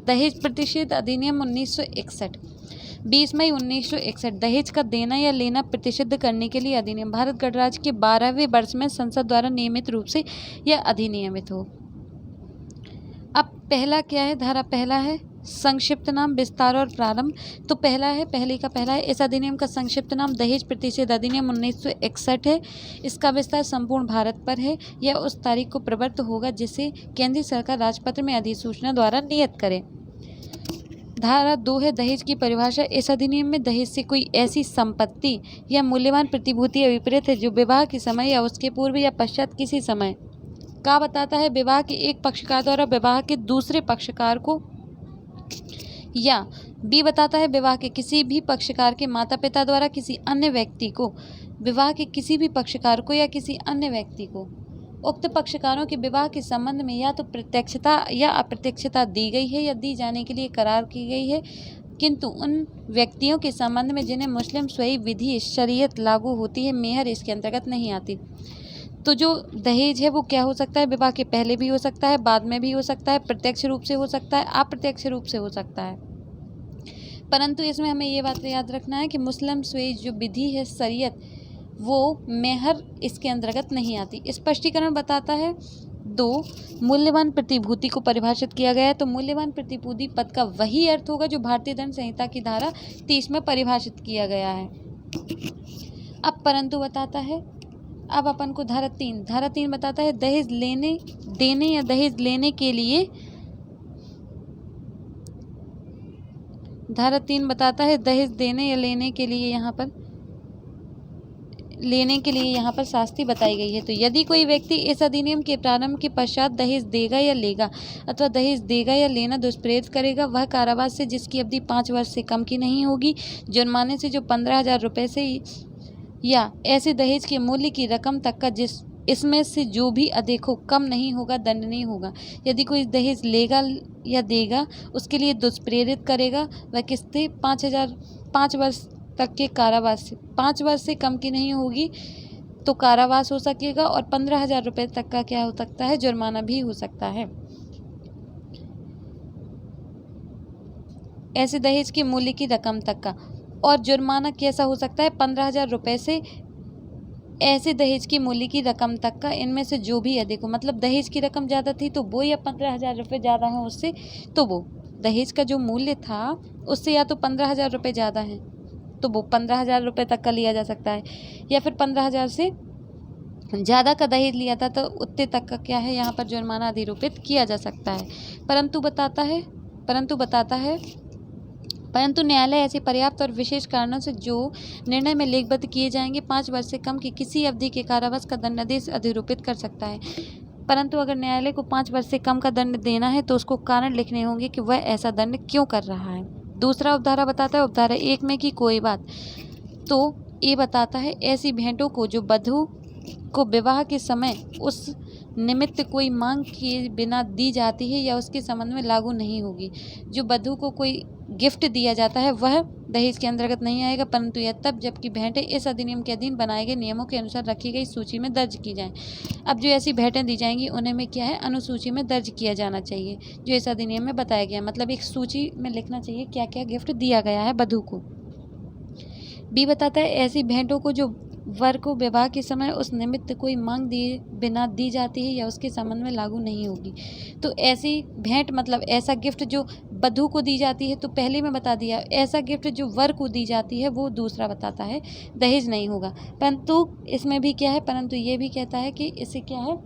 दहेज प्रतिषेध अधिनियम 1961। 20 मई 1961 दहेज का देना या लेना प्रतिषिद्ध करने के लिए अधिनियम भारत गणराज्य के 12वें वर्ष में संसद द्वारा नियमित रूप से यह अधिनियमित हो। अब पहला क्या है, धारा पहला है संक्षिप्त नाम, विस्तार और प्रारंभ। तो पहला है, पहले का पहला है, इस अधिनियम का संक्षिप्त नाम दहेज प्रतिषेध अधिनियम 1961 है। इसका विस्तार संपूर्ण भारत पर है। यह उस तारीख को प्रवृत्त होगा जिसे केंद्रीय सरकार राजपत्र में अधिसूचना द्वारा नियत करे। धारा 2 है दहेज की परिभाषा। इस अधिनियम में दहेज से कोई ऐसी संपत्ति या मूल्यवान प्रतिभूति या विपरीत है जो विवाह के समय या उसके पूर्व या पश्चात किसी समय का बताता है विवाह के एक पक्षकार द्वारा विवाह के दूसरे पक्षकार को, या बी बताता है विवाह के किसी भी पक्षकार के माता पिता द्वारा किसी अन्य व्यक्ति को, विवाह के किसी भी पक्षकार को या किसी अन्य व्यक्ति को उक्त पक्षकारों के विवाह के संबंध में या तो प्रत्यक्षता या अप्रत्यक्षता दी गई है या दी जाने के लिए करार की गई है, किंतु उन व्यक्तियों के संबंध में जिन्हें मुस्लिम स्वयं विधि शरीयत लागू होती है, मेहर इसके अंतर्गत नहीं आती। तो जो दहेज है वो क्या हो सकता है, विवाह के पहले भी हो सकता है, बाद में भी हो सकता है, प्रत्यक्ष रूप से हो सकता है, अप्रत्यक्ष रूप से हो सकता है। परंतु इसमें हमें ये बात याद रखना है कि मुस्लिम स्वयं जो विधि है शरीयत, वो मेहर इसके अंतर्गत नहीं आती। स्पष्टीकरण बताता है 2 मूल्यवान प्रतिभूति को परिभाषित किया गया है। तो मूल्यवान प्रतिभूति पद का वही अर्थ होगा जो भारतीय दंड संहिता की धारा 30 में परिभाषित किया गया है। अब परंतु बताता है, अब अपन को धारा 3 बताता है दहेज लेने देने या दहेज लेने के लिए, धारा 3 बताता है दहेज देने या लेने के लिए यहाँ पर शास्ति बताई गई है। तो यदि कोई व्यक्ति इस अधिनियम के प्रारंभ के पश्चात दहेज देगा या लेगा अथवा दहेज देगा या लेना दुष्प्रेरित करेगा, वह कारावास से जिसकी अवधि 5 वर्ष से कम की नहीं होगी, जुर्माने से जो 15,000 रुपये से या ऐसे दहेज के मूल्य की रकम तक का इसमें से जो भी अधिक हो कम नहीं होगा, दंडनीय होगा। यदि कोई दहेज लेगा या देगा उसके लिए दुष्प्रेरित करेगा, वह किस्तें 5 वर्ष तक के कारावास से, 5 वर्ष से कम की नहीं होगी तो कारावास हो सकेगा, और 15,000 रुपये तक का क्या हो सकता है, जुर्माना भी हो सकता है। ऐसे दहेज के मूल्य की रकम तक का, और जुर्माना कैसा हो सकता है, 15,000 रुपये से ऐसे दहेज की मूल्य की रकम तक का, इनमें से जो भी अधिक हो। मतलब दहेज की रकम ज़्यादा थी तो वो, या 15,000 रुपये ज़्यादा है उससे तो वो, दहेज का जो मूल्य था उससे या तो 15,000 रुपये ज़्यादा है तो वो 15,000 रुपये तक का लिया जा सकता है, या फिर 15,000 से ज़्यादा का दहेज लिया था तो उतने तक का क्या है, यहाँ पर जुर्माना अधिरोपित किया जा सकता है। परंतु न्यायालय ऐसे पर्याप्त और विशेष कारणों से जो निर्णय में लेखबद्ध किए जाएंगे 5 वर्ष से कम की किसी अवधि के कारावास का दंडादेश अधिरोपित कर सकता है। परंतु अगर न्यायालय को 5 वर्ष से कम का दंड देना है तो उसको कारण लिखने होंगे कि वह ऐसा दंड क्यों कर रहा है। दूसरा उपधारा बताता है, उपधारा 1 में की कोई बात, तो ये बताता है ऐसी भेंटों को जो वधू को विवाह के समय उस निमित्त कोई मांग किए बिना दी जाती है या उसके संबंध में लागू नहीं होगी। जो वधू को कोई गिफ्ट दिया जाता है वह दहेज के अंतर्गत नहीं आएगा, परंतु यह तब जबकि भेंटें इस अधिनियम के अधीन बनाए गए नियमों के अनुसार रखी गई सूची में दर्ज की जाएं। अब जो ऐसी भेंटें दी जाएंगी उन्हें में क्या है, अनुसूची में दर्ज किया जाना चाहिए जो इस अधिनियम में बताया गया। मतलब एक सूची में लिखना चाहिए क्या क्या गिफ्ट दिया गया है वधू को। बी बताता है ऐसी भेंटों को जो वर को विवाह के समय उस निमित्त कोई मांग दिए बिना दी जाती है या उसके संबंध में लागू नहीं होगी। तो ऐसी भेंट मतलब ऐसा गिफ्ट जो वधू को दी जाती है तो पहले में बता दिया, ऐसा गिफ्ट जो वर को दी जाती है वो दूसरा बताता है, दहेज नहीं होगा। परंतु इसमें भी क्या है, परंतु ये भी कहता है कि इसे क्या है,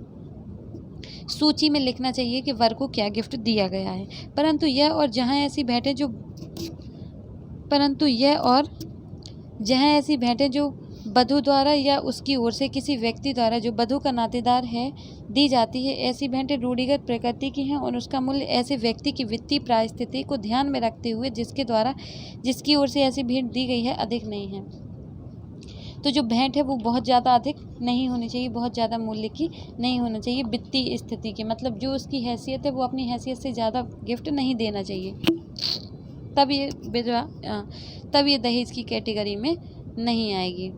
सूची में लिखना चाहिए कि वर को क्या गिफ्ट दिया गया है। परंतु यह और जहाँ ऐसी भेंटें जो वधू द्वारा या उसकी ओर से किसी व्यक्ति द्वारा जो वधू का नातेदार है दी जाती है, ऐसी भेंटें रूढ़िगत प्रकृति की हैं और उसका मूल्य ऐसे व्यक्ति की वित्तीय परिस्थिति को ध्यान में रखते हुए जिसकी ओर से ऐसी भेंट दी गई है अधिक नहीं है। तो जो भेंट है वो बहुत ज़्यादा अधिक नहीं होनी चाहिए, बहुत ज़्यादा मूल्य की नहीं होना चाहिए वित्तीय स्थिति की, मतलब जो उसकी हैसियत है वो अपनी हैसियत से ज़्यादा गिफ्ट नहीं देना चाहिए, तब ये दहेज की कैटेगरी में नहीं आएगी।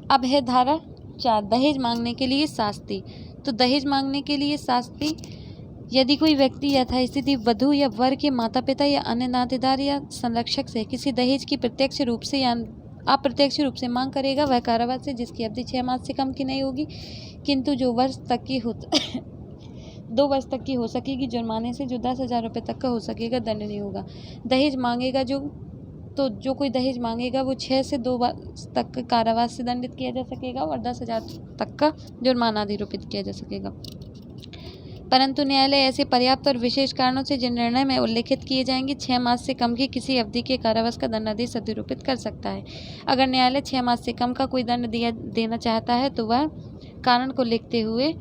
अब है धारा 4, दहेज मांगने के लिए शास्ति। तो दहेज मांगने के लिए शास्ति यदि कोई व्यक्ति यथास्थिति वधू या वर के माता पिता या अन्य नातेदार या संरक्षक से किसी दहेज की प्रत्यक्ष रूप से या अप्रत्यक्ष रूप से मांग करेगा, वह कारावास से जिसकी अवधि 6 मास से कम की नहीं होगी, किंतु जो वर्ष तक की हो 2 वर्ष तक की हो सकेगी, जुर्माने से जो 10,000 रुपये तक का हो सकेगा, दंड नहीं होगा। दहेज मांगेगा जो कोई दहेज मांगेगा वो 6 से 2 वर्ष तक कारावास से दंडित किया जा सकेगा और 10,000 तक का जुर्माना अधिरोपित किया जा सकेगा। परंतु न्यायालय ऐसे पर्याप्त और विशेष कारणों से जिन निर्णय में उल्लेखित किए जाएंगे 6 मास से कम की किसी अवधि के कारावास का दंडादेश अधिरोपित कर सकता है। अगर न्यायालय 6 मास से कम का कोई दंड देना चाहता है तो वह कारण को लिखते हुए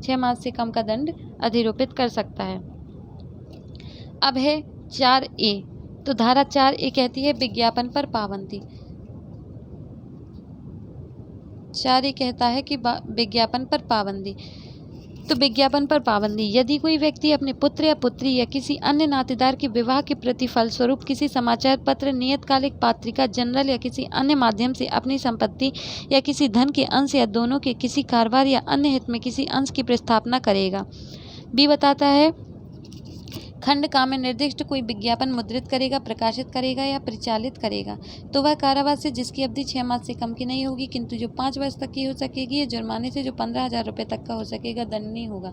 6 मास से कम का दंड अधिरोपित कर सकता है। अब है 4A। तो धारा 4A कहती है विज्ञापन पर पाबंदी। 4A कहता है कि विज्ञापन पर पाबंदी। तो विज्ञापन पर पाबंदी, यदि कोई व्यक्ति अपने पुत्र या पुत्री या किसी अन्य नातेदार के विवाह के प्रतिफल स्वरूप किसी समाचार पत्र, नियतकालिक पत्रिका, जर्नल या किसी अन्य माध्यम से अपनी संपत्ति या किसी धन के अंश या दोनों के किसी कारोबार या अन्य हित में किसी अंश की प्रस्थापना करेगा। बी बताता है खंड का में निर्दिष्ट कोई विज्ञापन मुद्रित करेगा, प्रकाशित करेगा या प्रचालित करेगा तो वह कारावास से जिसकी अवधि 6 मास से कम की नहीं होगी, किंतु जो 5 वर्ष तक की हो सकेगी, या जुर्माने से जो 15,000 रुपये तक का हो सकेगा, दंड नहीं होगा।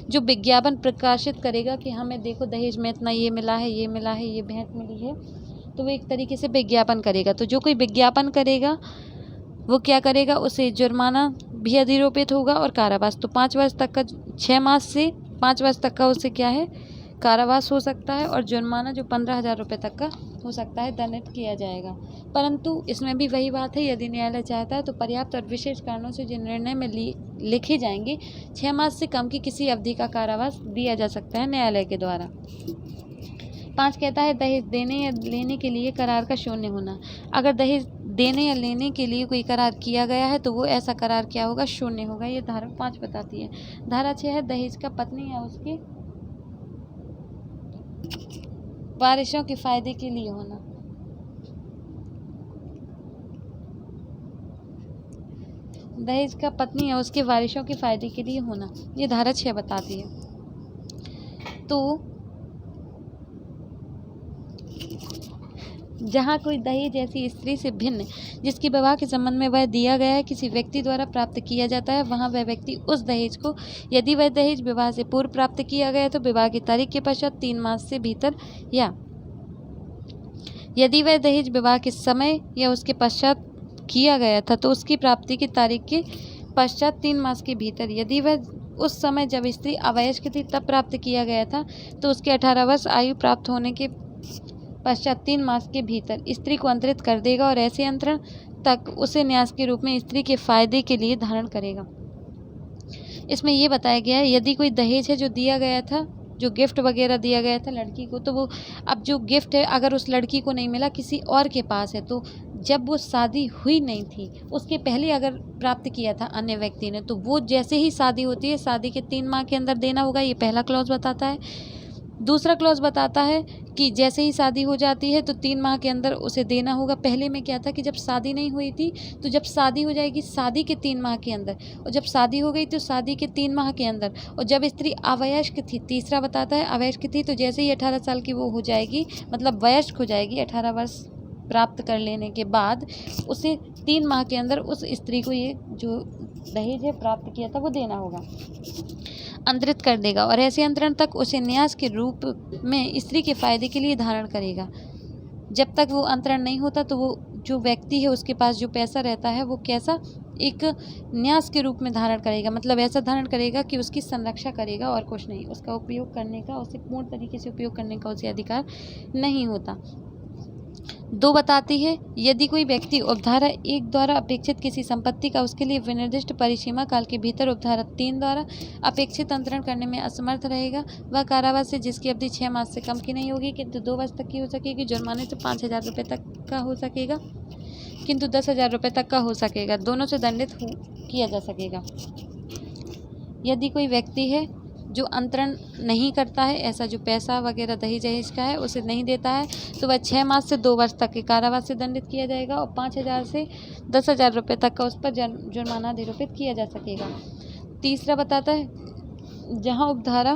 जो विज्ञापन प्रकाशित करेगा कि हमें देखो दहेज में इतना ये मिला है, ये मिला है, ये भेंट मिली है, तो वो एक तरीके से विज्ञापन करेगा। तो जो कोई विज्ञापन करेगा वो क्या करेगा, उसे जुर्माना भी अधिरोपित होगा और कारावास। तो 5 वर्ष तक का, 6 मास से 5 वर्ष तक का उसे क्या है, कारावास हो सकता है और जुर्माना जो 15,000 रुपये तक का हो सकता है, दंडित किया जाएगा। परंतु इसमें भी वही बात है, यदि न्यायालय चाहता है तो पर्याप्त और विशेष कारणों से जिन निर्णय में लिखे जाएंगे 6 मास से कम की किसी अवधि का कारावास दिया जा सकता है न्यायालय के द्वारा। 5 कहता है दहेज देने या लेने के लिए करार का शून्य होना। अगर दहेज देने या लेने के लिए कोई करार किया गया है तो वो ऐसा करार क्या होगा, शून्य होगा। ये धारा 5 बताती है। धारा 6 है दहेज का पत्नी या उसके वारिसों के फायदे के लिए होना। दहेज का पत्नी या उसके वारिसों के फायदे के लिए होना, ये धारा 6 बताती है। तो जहाँ कोई दहेज ऐसी स्त्री से भिन्न जिसके विवाह के संबंध में वह दिया गया है किसी व्यक्ति द्वारा प्राप्त किया जाता है, वहाँ वह व्यक्ति उस दहेज को, यदि वह दहेज विवाह से पूर्व प्राप्त किया गया तो विवाह की तारीख के पश्चात 3 मास से भीतर, या यदि वह दहेज विवाह के समय या उसके पश्चात किया गया था तो उसकी प्राप्ति की तारीख के पश्चात 3 मास के भीतर, यदि वह उस समय जब स्त्री अवयस्क थी तब प्राप्त किया गया था तो उसके 18 वर्ष आयु प्राप्त होने के पश्चात 3 मास के भीतर स्त्री को अंतरित कर देगा और ऐसे अंतरण तक उसे न्यास के रूप में स्त्री के फायदे के लिए धारण करेगा। इसमें यह बताया गया है यदि कोई दहेज है जो दिया गया था, जो गिफ्ट वगैरह दिया गया था लड़की को, तो वो अब जो गिफ्ट है अगर उस लड़की को नहीं मिला, किसी और के पास है, तो जब वो शादी हुई नहीं थी उसके पहले अगर प्राप्त किया था अन्य व्यक्ति ने, तो वो जैसे ही शादी होती है शादी के 3 माह के अंदर देना होगा। ये पहला क्लॉज बताता है। दूसरा क्लॉज बताता है कि जैसे ही शादी हो जाती है तो 3 माह के अंदर उसे देना होगा। पहले में क्या था कि जब शादी नहीं हुई थी तो जब शादी हो जाएगी शादी के 3 माह के अंदर, और जब शादी हो गई तो शादी के 3 माह के अंदर, और जब स्त्री अवयस्क थी, तीसरा बताता है अवयस्क थी, तो जैसे ही 18 साल की वो हो जाएगी, मतलब वयस्क हो जाएगी, 18 वर्ष प्राप्त कर लेने के बाद उसे 3 माह के अंदर उस स्त्री को ये जो दहेज है प्राप्त किया था वो देना होगा, अंतरित कर देगा और ऐसे अंतरण तक उसे न्यास के रूप में स्त्री के फायदे के लिए धारण करेगा। जब तक वो अंतरण नहीं होता तो वो जो व्यक्ति है उसके पास जो पैसा रहता है वो कैसा, एक न्यास के रूप में धारण करेगा, मतलब ऐसा धारण करेगा कि उसकी संरक्षा करेगा और कुछ नहीं, उसका उपयोग करने का, उसे पूर्ण तरीके से उपयोग करने का उसे अधिकार नहीं होता। 2 बताती है यदि कोई व्यक्ति उपधारा 1 द्वारा अपेक्षित किसी संपत्ति का उसके लिए विनिर्दिष्ट परिसीमा काल के भीतर उपधारा 3 द्वारा अपेक्षित अंतरण करने में असमर्थ रहेगा, वह कारावास से जिसकी अवधि 6 मास से कम की नहीं होगी किंतु 2 वर्ष तक की हो सकेगी, जुर्माने से 5,000 रुपये तक का हो सकेगा किंतु 10,000 रुपये तक का हो सकेगा, दोनों से दंडित किया जा सकेगा। यदि कोई व्यक्ति है जो अंतरण नहीं करता है, ऐसा जो पैसा वगैरह दहेज का है उसे नहीं देता है, तो वह 6 मास से 2 वर्ष तक के कारावास से दंडित किया जाएगा और 5,000 से 10,000 रुपये तक का उस पर जुर्माना अधिरोपित किया जा सकेगा। तीसरा बताता है जहाँ उपधारा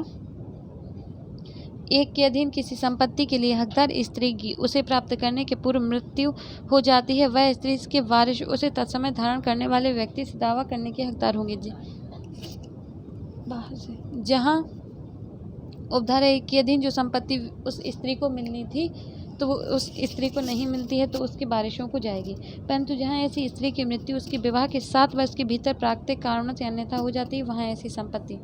1 के अधीन किसी संपत्ति के लिए हकदार स्त्री की उसे प्राप्त करने के पूर्व मृत्यु हो जाती है, वह स्त्री के वारिस उसे तत्समय धारण करने वाले व्यक्ति से दावा करने के हकदार होंगे। जहाँ उपधारा 1 के अधीन जो संपत्ति उस स्त्री को मिलनी थी तो वो उस स्त्री को नहीं मिलती है तो उसके वारिसों को जाएगी, परंतु जहाँ ऐसी स्त्री की मृत्यु उसके विवाह के 7 वर्ष के भीतर प्राकृतिक कारणों से अन्यथा हो जाती है, वहाँ ऐसी संपत्ति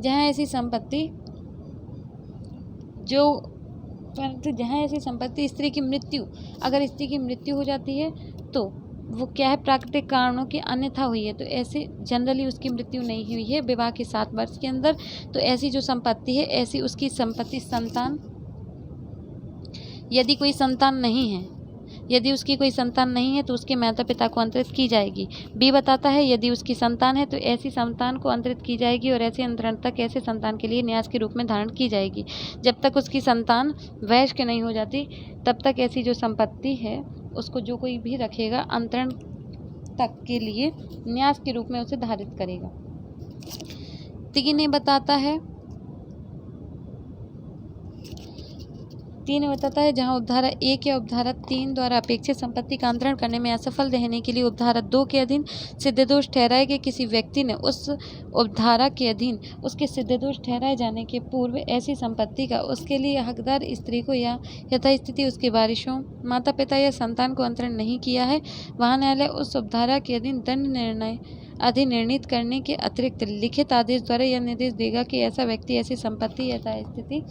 जहाँ ऐसी संपत्ति स्त्री की मृत्यु, अगर स्त्री की मृत्यु हो जाती है तो वो क्या है, प्राकृतिक कारणों की अन्यथा हुई है, तो ऐसे जनरली उसकी मृत्यु नहीं हुई है विवाह के 7 वर्ष के अंदर, तो ऐसी जो संपत्ति है, ऐसी उसकी संपत्ति संतान, यदि उसकी कोई संतान नहीं है तो उसके माता पिता को अंतरित की जाएगी। बी बताता है यदि उसकी संतान है तो ऐसी संतान को अंतरित की जाएगी और ऐसे अंतरण तक ऐसे संतान के लिए न्यास के रूप में धारण की जाएगी। जब तक उसकी संतान वयस्क नहीं हो जाती तब तक ऐसी जो संपत्ति है उसको जो कोई भी रखेगा अंतरण तक के लिए न्यास के रूप में उसे धारित करेगा। 3 बताता है जहां उपधारा 1 या उपधारा 3 द्वारा अपेक्षित संपत्ति का अंतरण करने में असफल रहने के लिए उपधारा 2 के अधीन सिद्धदोष ठहराए गए किसी व्यक्ति ने उस उपधारा के अधीन उसके सिद्धदोष ठहराए जाने के पूर्व ऐसी संपत्ति का उसके लिए हकदार स्त्री को या यथास्थिति उसके वारिसों, माता पिता या संतान को अंतरण नहीं किया है, वहाँ न्यायालय उस उपधारा के अधीन दंड अधिनिर्णित करने के अतिरिक्त लिखित आदेश द्वारा यह निर्देश देगा कि ऐसा व्यक्ति ऐसी संपत्ति यथास्थिति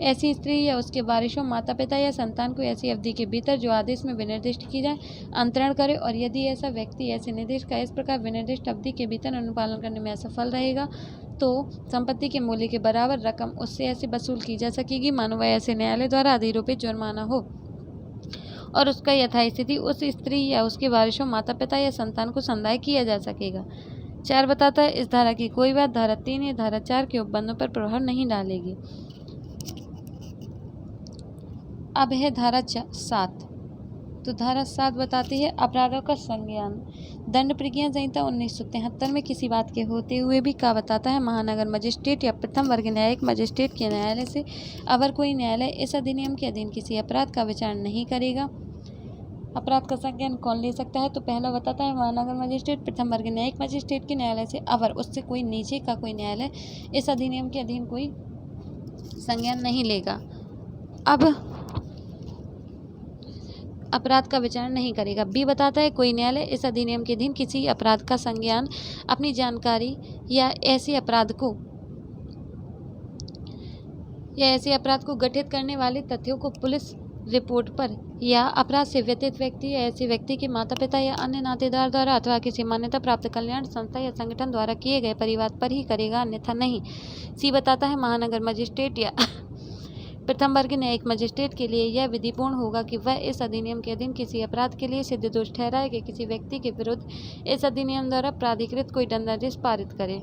ऐसी स्त्री या उसके वारिसों, माता पिता या संतान को ऐसी अवधि के भीतर जो आदेश में विनिर्दिष्ट की जाए अंतरण करे, और यदि ऐसा व्यक्ति ऐसे निर्देश का इस प्रकार विनिर्दिष्ट अवधि के भीतर अनुपालन करने में असफल रहेगा तो संपत्ति के मूल्य के बराबर रकम उससे ऐसे वसूल की जा सकेगी मानो वह ऐसे न्यायालय द्वारा अधिरोपित जुर्माना हो और उसका यथास्थिति उस स्त्री या उसके वारिसों, माता पिता या संतान को संदाय किया जा सकेगा। 4 बताता है इस धारा की कोई बात धारा 3 या धारा 4 के उपबंधों पर प्रभाव नहीं डालेगी। अब है धारा 7। तो धारा 7 बताती है अपराधों का संज्ञान। दंड प्रक्रिया संहिता 1973 में किसी बात के होते हुए भी क्या बताता है, महानगर मजिस्ट्रेट या प्रथम वर्ग न्यायिक मजिस्ट्रेट के न्यायालय से अगर कोई न्यायालय इस अधिनियम के अधीन किसी अपराध का विचार नहीं करेगा, अपराध का संज्ञान कौन ले सकता है, तो पहला बताता है महानगर मजिस्ट्रेट प्रथम वर्ग न्यायिक मजिस्ट्रेट के न्यायालय से अवर उससे कोई नीचे का कोई न्यायालय इस अधिनियम के अधीन कोई संज्ञान नहीं लेगा, अब अपराध का विचार नहीं करेगा। बी बताता है कोई न्यायालय इस अधिनियम के अधीन किसी अपराध का संज्ञान अपनी जानकारी या ऐसे अपराध को गठित करने वाले तथ्यों को पुलिस रिपोर्ट पर या अपराध से व्यतीत व्यक्ति या ऐसे व्यक्ति के माता पिता या अन्य नातेदार द्वारा अथवा किसी मान्यता प्राप्त कल्याण संस्था या संगठन द्वारा किए गए परिवाद पर ही करेगा, अन्यथा नहीं। सी बताता है महानगर मजिस्ट्रेट या प्रथम वर्ग न्यायिक मजिस्ट्रेट के लिए यह विधिपूर्ण होगा कि वह इस अधिनियम के अधीन किसी अपराध के लिए सिद्ध दोष ठहराए गए किसी व्यक्ति के विरुद्ध इस अधिनियम द्वारा प्राधिकृत कोई दंडादेश पारित करे।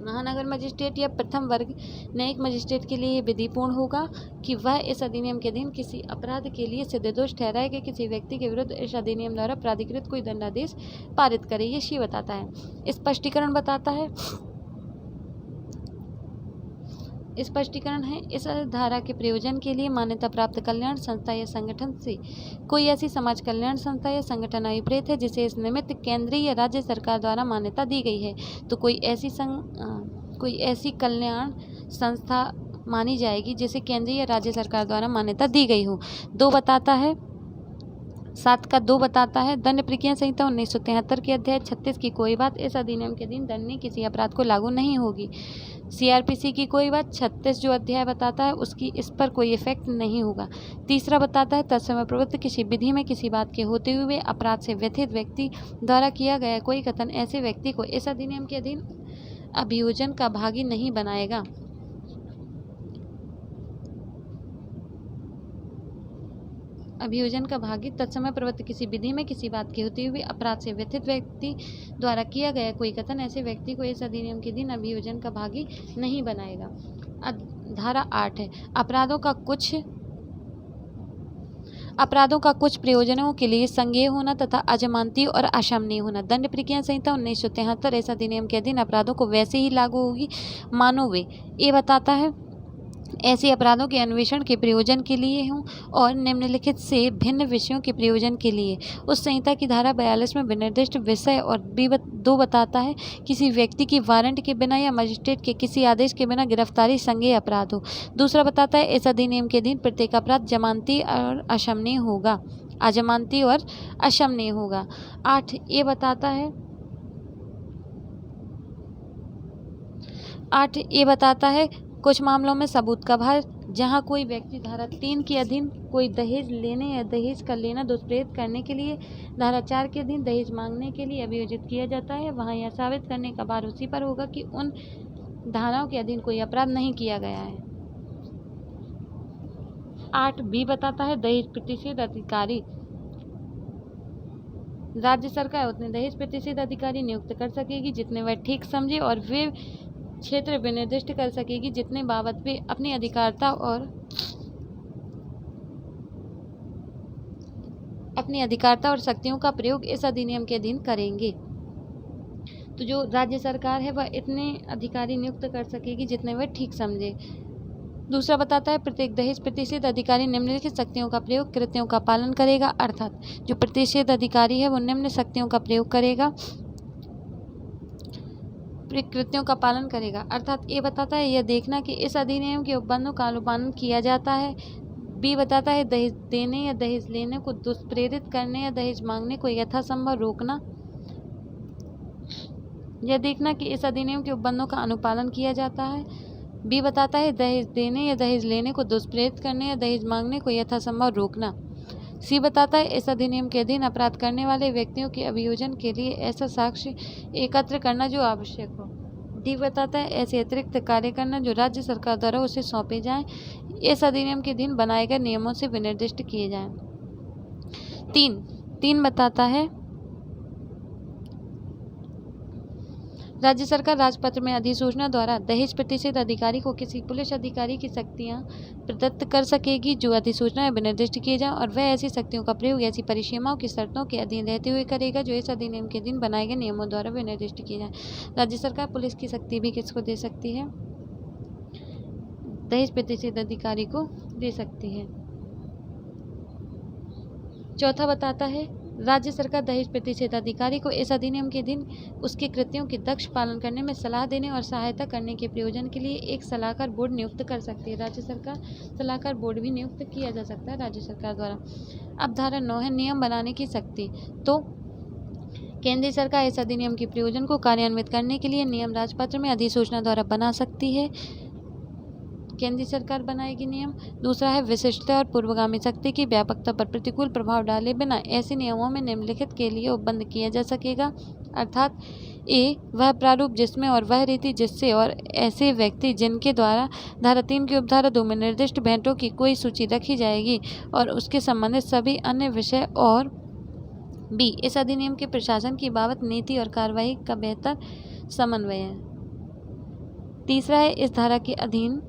महानगर मजिस्ट्रेट या प्रथम वर्ग न्यायिक मजिस्ट्रेट के लिए विधिपूर्ण होगा कि वह इस अधिनियम के अधीन किसी अपराध के लिए सिद्ध दोष ठहराए गए किसी व्यक्ति के विरुद्ध इस अधिनियम द्वारा प्राधिकृत कोई दंडादेश पारित करे। ये शी बताता है। स्पष्टीकरण बताता है, स्पष्टीकरण है इस धारा के प्रयोजन के लिए मान्यता प्राप्त कल्याण संस्था या संगठन से कोई ऐसी समाज कल्याण संस्था या संगठन अभिप्रेत है जिसे इस निमित्त केंद्रीय या राज्य सरकार द्वारा मान्यता दी गई है तो कोई ऐसी कल्याण संस्था मानी जाएगी जिसे केंद्रीय या राज्य सरकार द्वारा मान्यता दी गई हो। 7 का 2 बताता है दंड प्रक्रिया संहिता 1973 के अध्याय 36 की कोई बात इस अधिनियम के अधीन दंडनीय किसी अपराध को लागू नहीं होगी। CRPC की कोई बात 36 जो अध्याय बताता है उसकी इस पर कोई इफेक्ट नहीं होगा। 3 बताता है तत्समय प्रवृत्त किसी विधि में किसी बात के होते हुए अपराध से व्यथित व्यक्ति द्वारा किया गया कोई कथन ऐसे व्यक्ति को इस अधिनियम के अधीन अभियोजन का भागी नहीं बनाएगा। अभियोजन का भागी तत्समय प्रवृत्त किसी विधि में किसी बात के होते हुए अपराध से व्यथित व्यक्ति द्वारा किया गया कोई कथन ऐसे व्यक्ति को इस अधिनियम के दिन अभियोजन का भागी नहीं बनाएगा। अब धारा 8 है अपराधों का कुछ प्रयोजनों के लिए संज्ञेय होना तथा अजमानती और अशमनीय होना। दंड प्रक्रिया संहिता 1973 इस अधिनियम के अधीन अपराधों को वैसे ही लागू होगी मानो वे, ये बताता है, ऐसे अपराधों के अन्वेषण के प्रयोजन के लिए हों और निम्नलिखित से भिन्न विषयों के प्रयोजन के लिए। उस संहिता की धारा 42 में विनिर्दिष्ट विषय और दो बताता है, किसी व्यक्ति की वारंट के बिना या मजिस्ट्रेट के किसी आदेश के बिना गिरफ्तारी संज्ञेय अपराध हो। दूसरा बताता है, इस अधिनियम के अधीन प्रत्येक अपराध जमानती और अशमनीय होगा, अजमानती और अशमनीय होगा। 8 ये बताता है कुछ मामलों में सबूत का भार, जहां कोई व्यक्ति धारा 3 के अधीन कोई दहेज लेने या दहेज का लेना दुष्प्रेरित करने के लिए धारा 4 के अधीन दहेज मांगने के लिए अभियोजित किया जाता है, वहां यह साबित करने का भार उसी पर होगा कि उन धाराओं के अधीन कोई अपराध नहीं किया गया है। 8B बताता है, दहेज प्रतिषेध अधिकारी। राज्य सरकार उतने दहेज प्रतिषेध अधिकारी नियुक्त कर सकेगी जितने वह ठीक समझे और वे क्षेत्र विनिर्दिष्ट कर सकेगी जितने बाबत वे अपनी अधिकारिता और शक्तियों का प्रयोग इस अधिनियम के अधीन करेंगे। तो जो राज्य सरकार है वह इतने अधिकारी नियुक्त कर सकेगी जितने वह ठीक समझे। दूसरा बताता है, प्रत्येक दहेज प्रतिषेध अधिकारी निम्नलिखित शक्तियों का प्रयोग कृत्यों का पालन करेगा, अर्थात जो प्रतिषेध अधिकारी है वो निम्न शक्तियों का प्रयोग करेगा, कृत्यों का पालन करेगा। अर्थात ये बताता है, यह देखना कि इस अधिनियम के उपबंधों का अनुपालन किया जाता है। B बताता है, दहेज देने या दहेज लेने को दुष्प्रेरित करने या दहेज मांगने को यथासंभव रोकना। यह देखना कि इस अधिनियम के उपबंधों का अनुपालन किया जाता है। B बताता है, दहेज देने या दहेज लेने को दुष्प्रेरित करने या दहेज मांगने को यथासंभव रोकना। C बताता है, इस अधिनियम के अधीन अपराध करने वाले व्यक्तियों के अभियोजन के लिए ऐसा साक्ष्य एकत्र करना जो आवश्यक हो। D बताता है, ऐसे अतिरिक्त कार्य करना जो राज्य सरकार द्वारा उसे सौंपे जाएं, इस अधिनियम के अधीन बनाए गए नियमों से विनिर्दिष्ट किए जाएं। 3 बताता है, राज्य सरकार राजपत्र में अधिसूचना द्वारा दहेज प्रतिषेध अधिकारी को किसी पुलिस अधिकारी की शक्तियां प्रदत्त कर सकेगी जो अधिसूचना में निर्दिष्ट किए जाएं, और वह ऐसी शक्तियों का प्रयोग ऐसी परिसीमाओं की शर्तों के अधीन रहते हुए करेगा जो इस अधिनियम के अधीन बनाए गए नियमों द्वारा विनिर्दिष्ट किए जाएं। राज्य सरकार पुलिस की शक्ति भी किसको दे सकती है? दहेज प्रतिषेध अधिकारी को दे सकती है। चौथा बताता है, राज्य सरकार दहेज प्रतिषेध अधिकारी को इस अधिनियम के अधीन उसके कृत्यों के दक्ष पालन करने में सलाह देने और सहायता करने के प्रयोजन के लिए एक सलाहकार बोर्ड नियुक्त कर सकती है। राज्य सरकार सलाहकार बोर्ड भी नियुक्त किया जा सकता है राज्य सरकार द्वारा। अब धारा 9 है नियम बनाने की शक्ति। तो केंद्रीय सरकार इस अधिनियम के प्रयोजन को कार्यान्वित करने के लिए नियम राजपत्र में अधिसूचना द्वारा बना सकती है। केंद्रीय सरकार बनाएगी नियम। दूसरा है विशिष्टता और पूर्वगामी शक्ति की व्यापकता पर प्रतिकूल प्रभाव डाले बिना ऐसे नियमों में निम्नलिखित के लिए उपबंध किया जा सकेगा, अर्थात ए वह प्रारूप जिसमें और वह रीति जिससे और ऐसे व्यक्ति जिनके द्वारा धारा 3 की उपधारा 2 में निर्दिष्ट भेंटों की कोई सूची रखी जाएगी और उसके संबंधित सभी अन्य विषय, और बी इस अधिनियम के प्रशासन की बाबत नीति और कार्रवाई का बेहतर समन्वय है। तीसरा है इस धारा के अधीन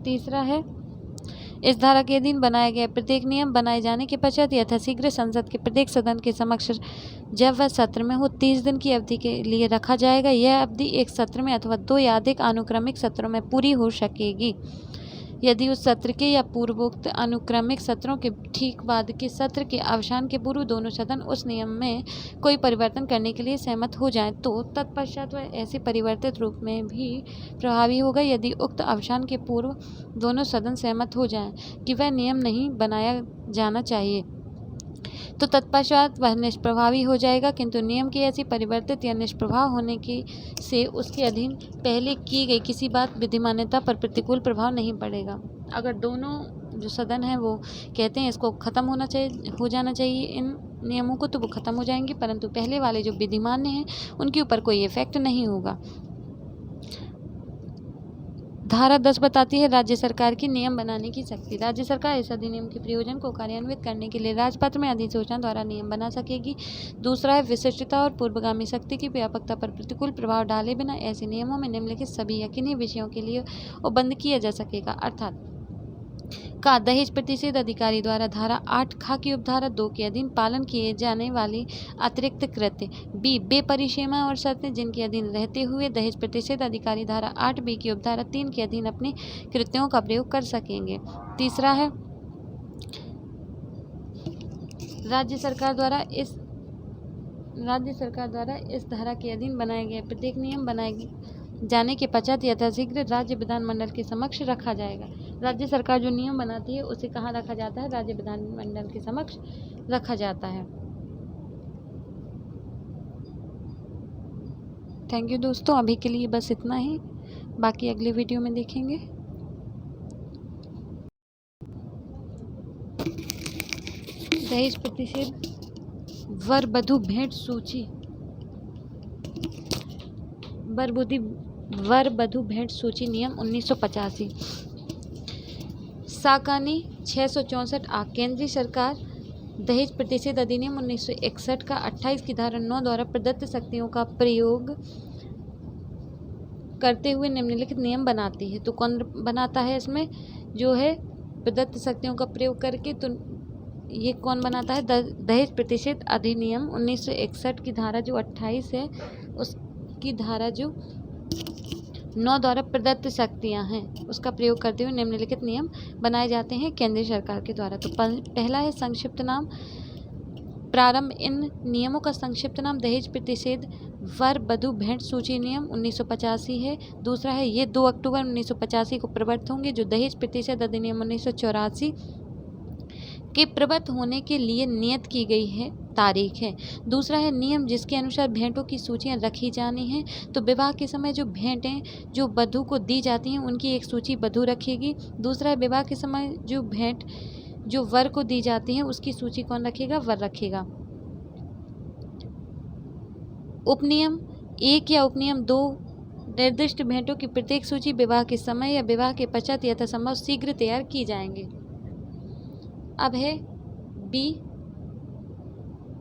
इस धारा के अधीन बनाए गए प्रत्येक नियम बनाए जाने के पश्चात यथाशीघ्र संसद के प्रत्येक सदन के समक्ष जब वह सत्र में हो 30 दिन की अवधि के लिए रखा जाएगा। यह अवधि एक सत्र में अथवा 2 या अधिक अनुक्रमिक सत्रों में पूरी हो सकेगी यदि उस सत्र के या पूर्वोक्त अनुक्रमिक सत्रों के ठीक बाद के सत्र के अवसान के पूर्व दोनों सदन उस नियम में कोई परिवर्तन करने के लिए सहमत हो जाएं, तो तत्पश्चात वह ऐसे परिवर्तित रूप में भी प्रभावी होगा यदि उक्त अवसान के पूर्व दोनों सदन सहमत हो जाएं कि वह नियम नहीं बनाया जाना चाहिए, तो तत्पश्चात वह निष्प्रभावी हो जाएगा। किंतु नियम की ऐसी परिवर्तित या निष्प्रभाव होने की से उसके अधीन पहले की गई किसी बात विधिमान्यता पर प्रतिकूल प्रभाव नहीं पड़ेगा। अगर दोनों जो सदन हैं वो कहते हैं इसको ख़त्म हो जाना चाहिए इन नियमों को, तो वो ख़त्म हो जाएंगे, परंतु पहले वाले जो विधिमान्य हैं उनके ऊपर कोई इफेक्ट नहीं होगा। धारा 10 बताती है राज्य सरकार की नियम बनाने की शक्ति। राज्य सरकार इस अधिनियम के प्रयोजन को कार्यान्वित करने के लिए राजपत्र में अधिसूचना द्वारा नियम बना सकेगी। दूसरा है विशिष्टता और पूर्वगामी शक्ति की व्यापकता पर प्रतिकूल प्रभाव डाले बिना ऐसे नियमों में निम्नलिखित सभी यकीनी विषयों के लिए उपबंध किया जा सकेगा। अर्थात का दहेज प्रतिषेध अधिकारी द्वारा धारा 8 खा की उपधारा 2 के अधीन पालन किए जाने वाले अतिरिक्त कृत्य। बी बेपरिसीमा और शर्तें जिनके अधीन रहते हुए दहेज प्रतिषेध अधिकारी धारा 8 बी की उपधारा 3 के अधीन अपने कृत्यों का प्रयोग कर सकेंगे। तीसरा है राज्य सरकार द्वारा इस धारा के अधीन बनाए गए प्रत्येक नियम बनाए जाने के पश्चात यथाशीघ्र राज्य विधानमंडल के समक्ष रखा जाएगा। राज्य सरकार जो नियम बनाती है उसे कहाँ रखा जाता है? राज्य विधानमंडल के समक्ष रखा जाता है। थैंक यू दोस्तों, अभी के लिए बस इतना ही, बाकी अगले वीडियो में देखेंगे। दहेज प्रतिषेध वर वधू भेंट सूची नियम 1985। साकानी 664 आ केंद्रीय सरकार दहेज प्रतिषेध अधिनियम 1961 का 28 की धारा 9 द्वारा प्रदत्त शक्तियों का प्रयोग करते हुए निम्नलिखित नियम बनाती है। तो कौन बनाता है? इसमें जो है प्रदत्त शक्तियों का प्रयोग करके, तो ये कौन बनाता है? दहेज प्रतिषेध अधिनियम 1961 की धारा जो 28 है उसकी धारा जो 9 द्वारा प्रदत्त शक्तियां हैं उसका प्रयोग करते हुए निम्नलिखित नियम बनाए जाते हैं केंद्रीय सरकार के द्वारा। तो पहला है संक्षिप्त नाम। प्रारंभ। इन नियमों का संक्षिप्त नाम दहेज प्रतिषेध वर वधू भेंट सूची नियम 1985 है। दूसरा है ये 2 अक्टूबर 1985 को प्रवृत्त होंगे, जो दहेज प्रतिषेध अधिनियम 1984 के प्रवृत्त होने के लिए नियत की गई है तारीख है। दूसरा है नियम जिसके अनुसार भेंटों की सूचियां रखी जानी हैं। तो विवाह के समय जो भेंटें जो वधू को दी जाती हैं उनकी एक सूची वधू रखेगी। दूसरा है विवाह के समय जो भेंट जो वर को दी जाती हैं उसकी सूची कौन रखेगा? वर रखेगा। उपनियम 1 या उपनियम 2 निर्दिष्ट भेंटों की प्रत्येक सूची विवाह के समय या विवाह के पश्चात यथासंभव शीघ्र तैयार की जाएंगे। अब है बी,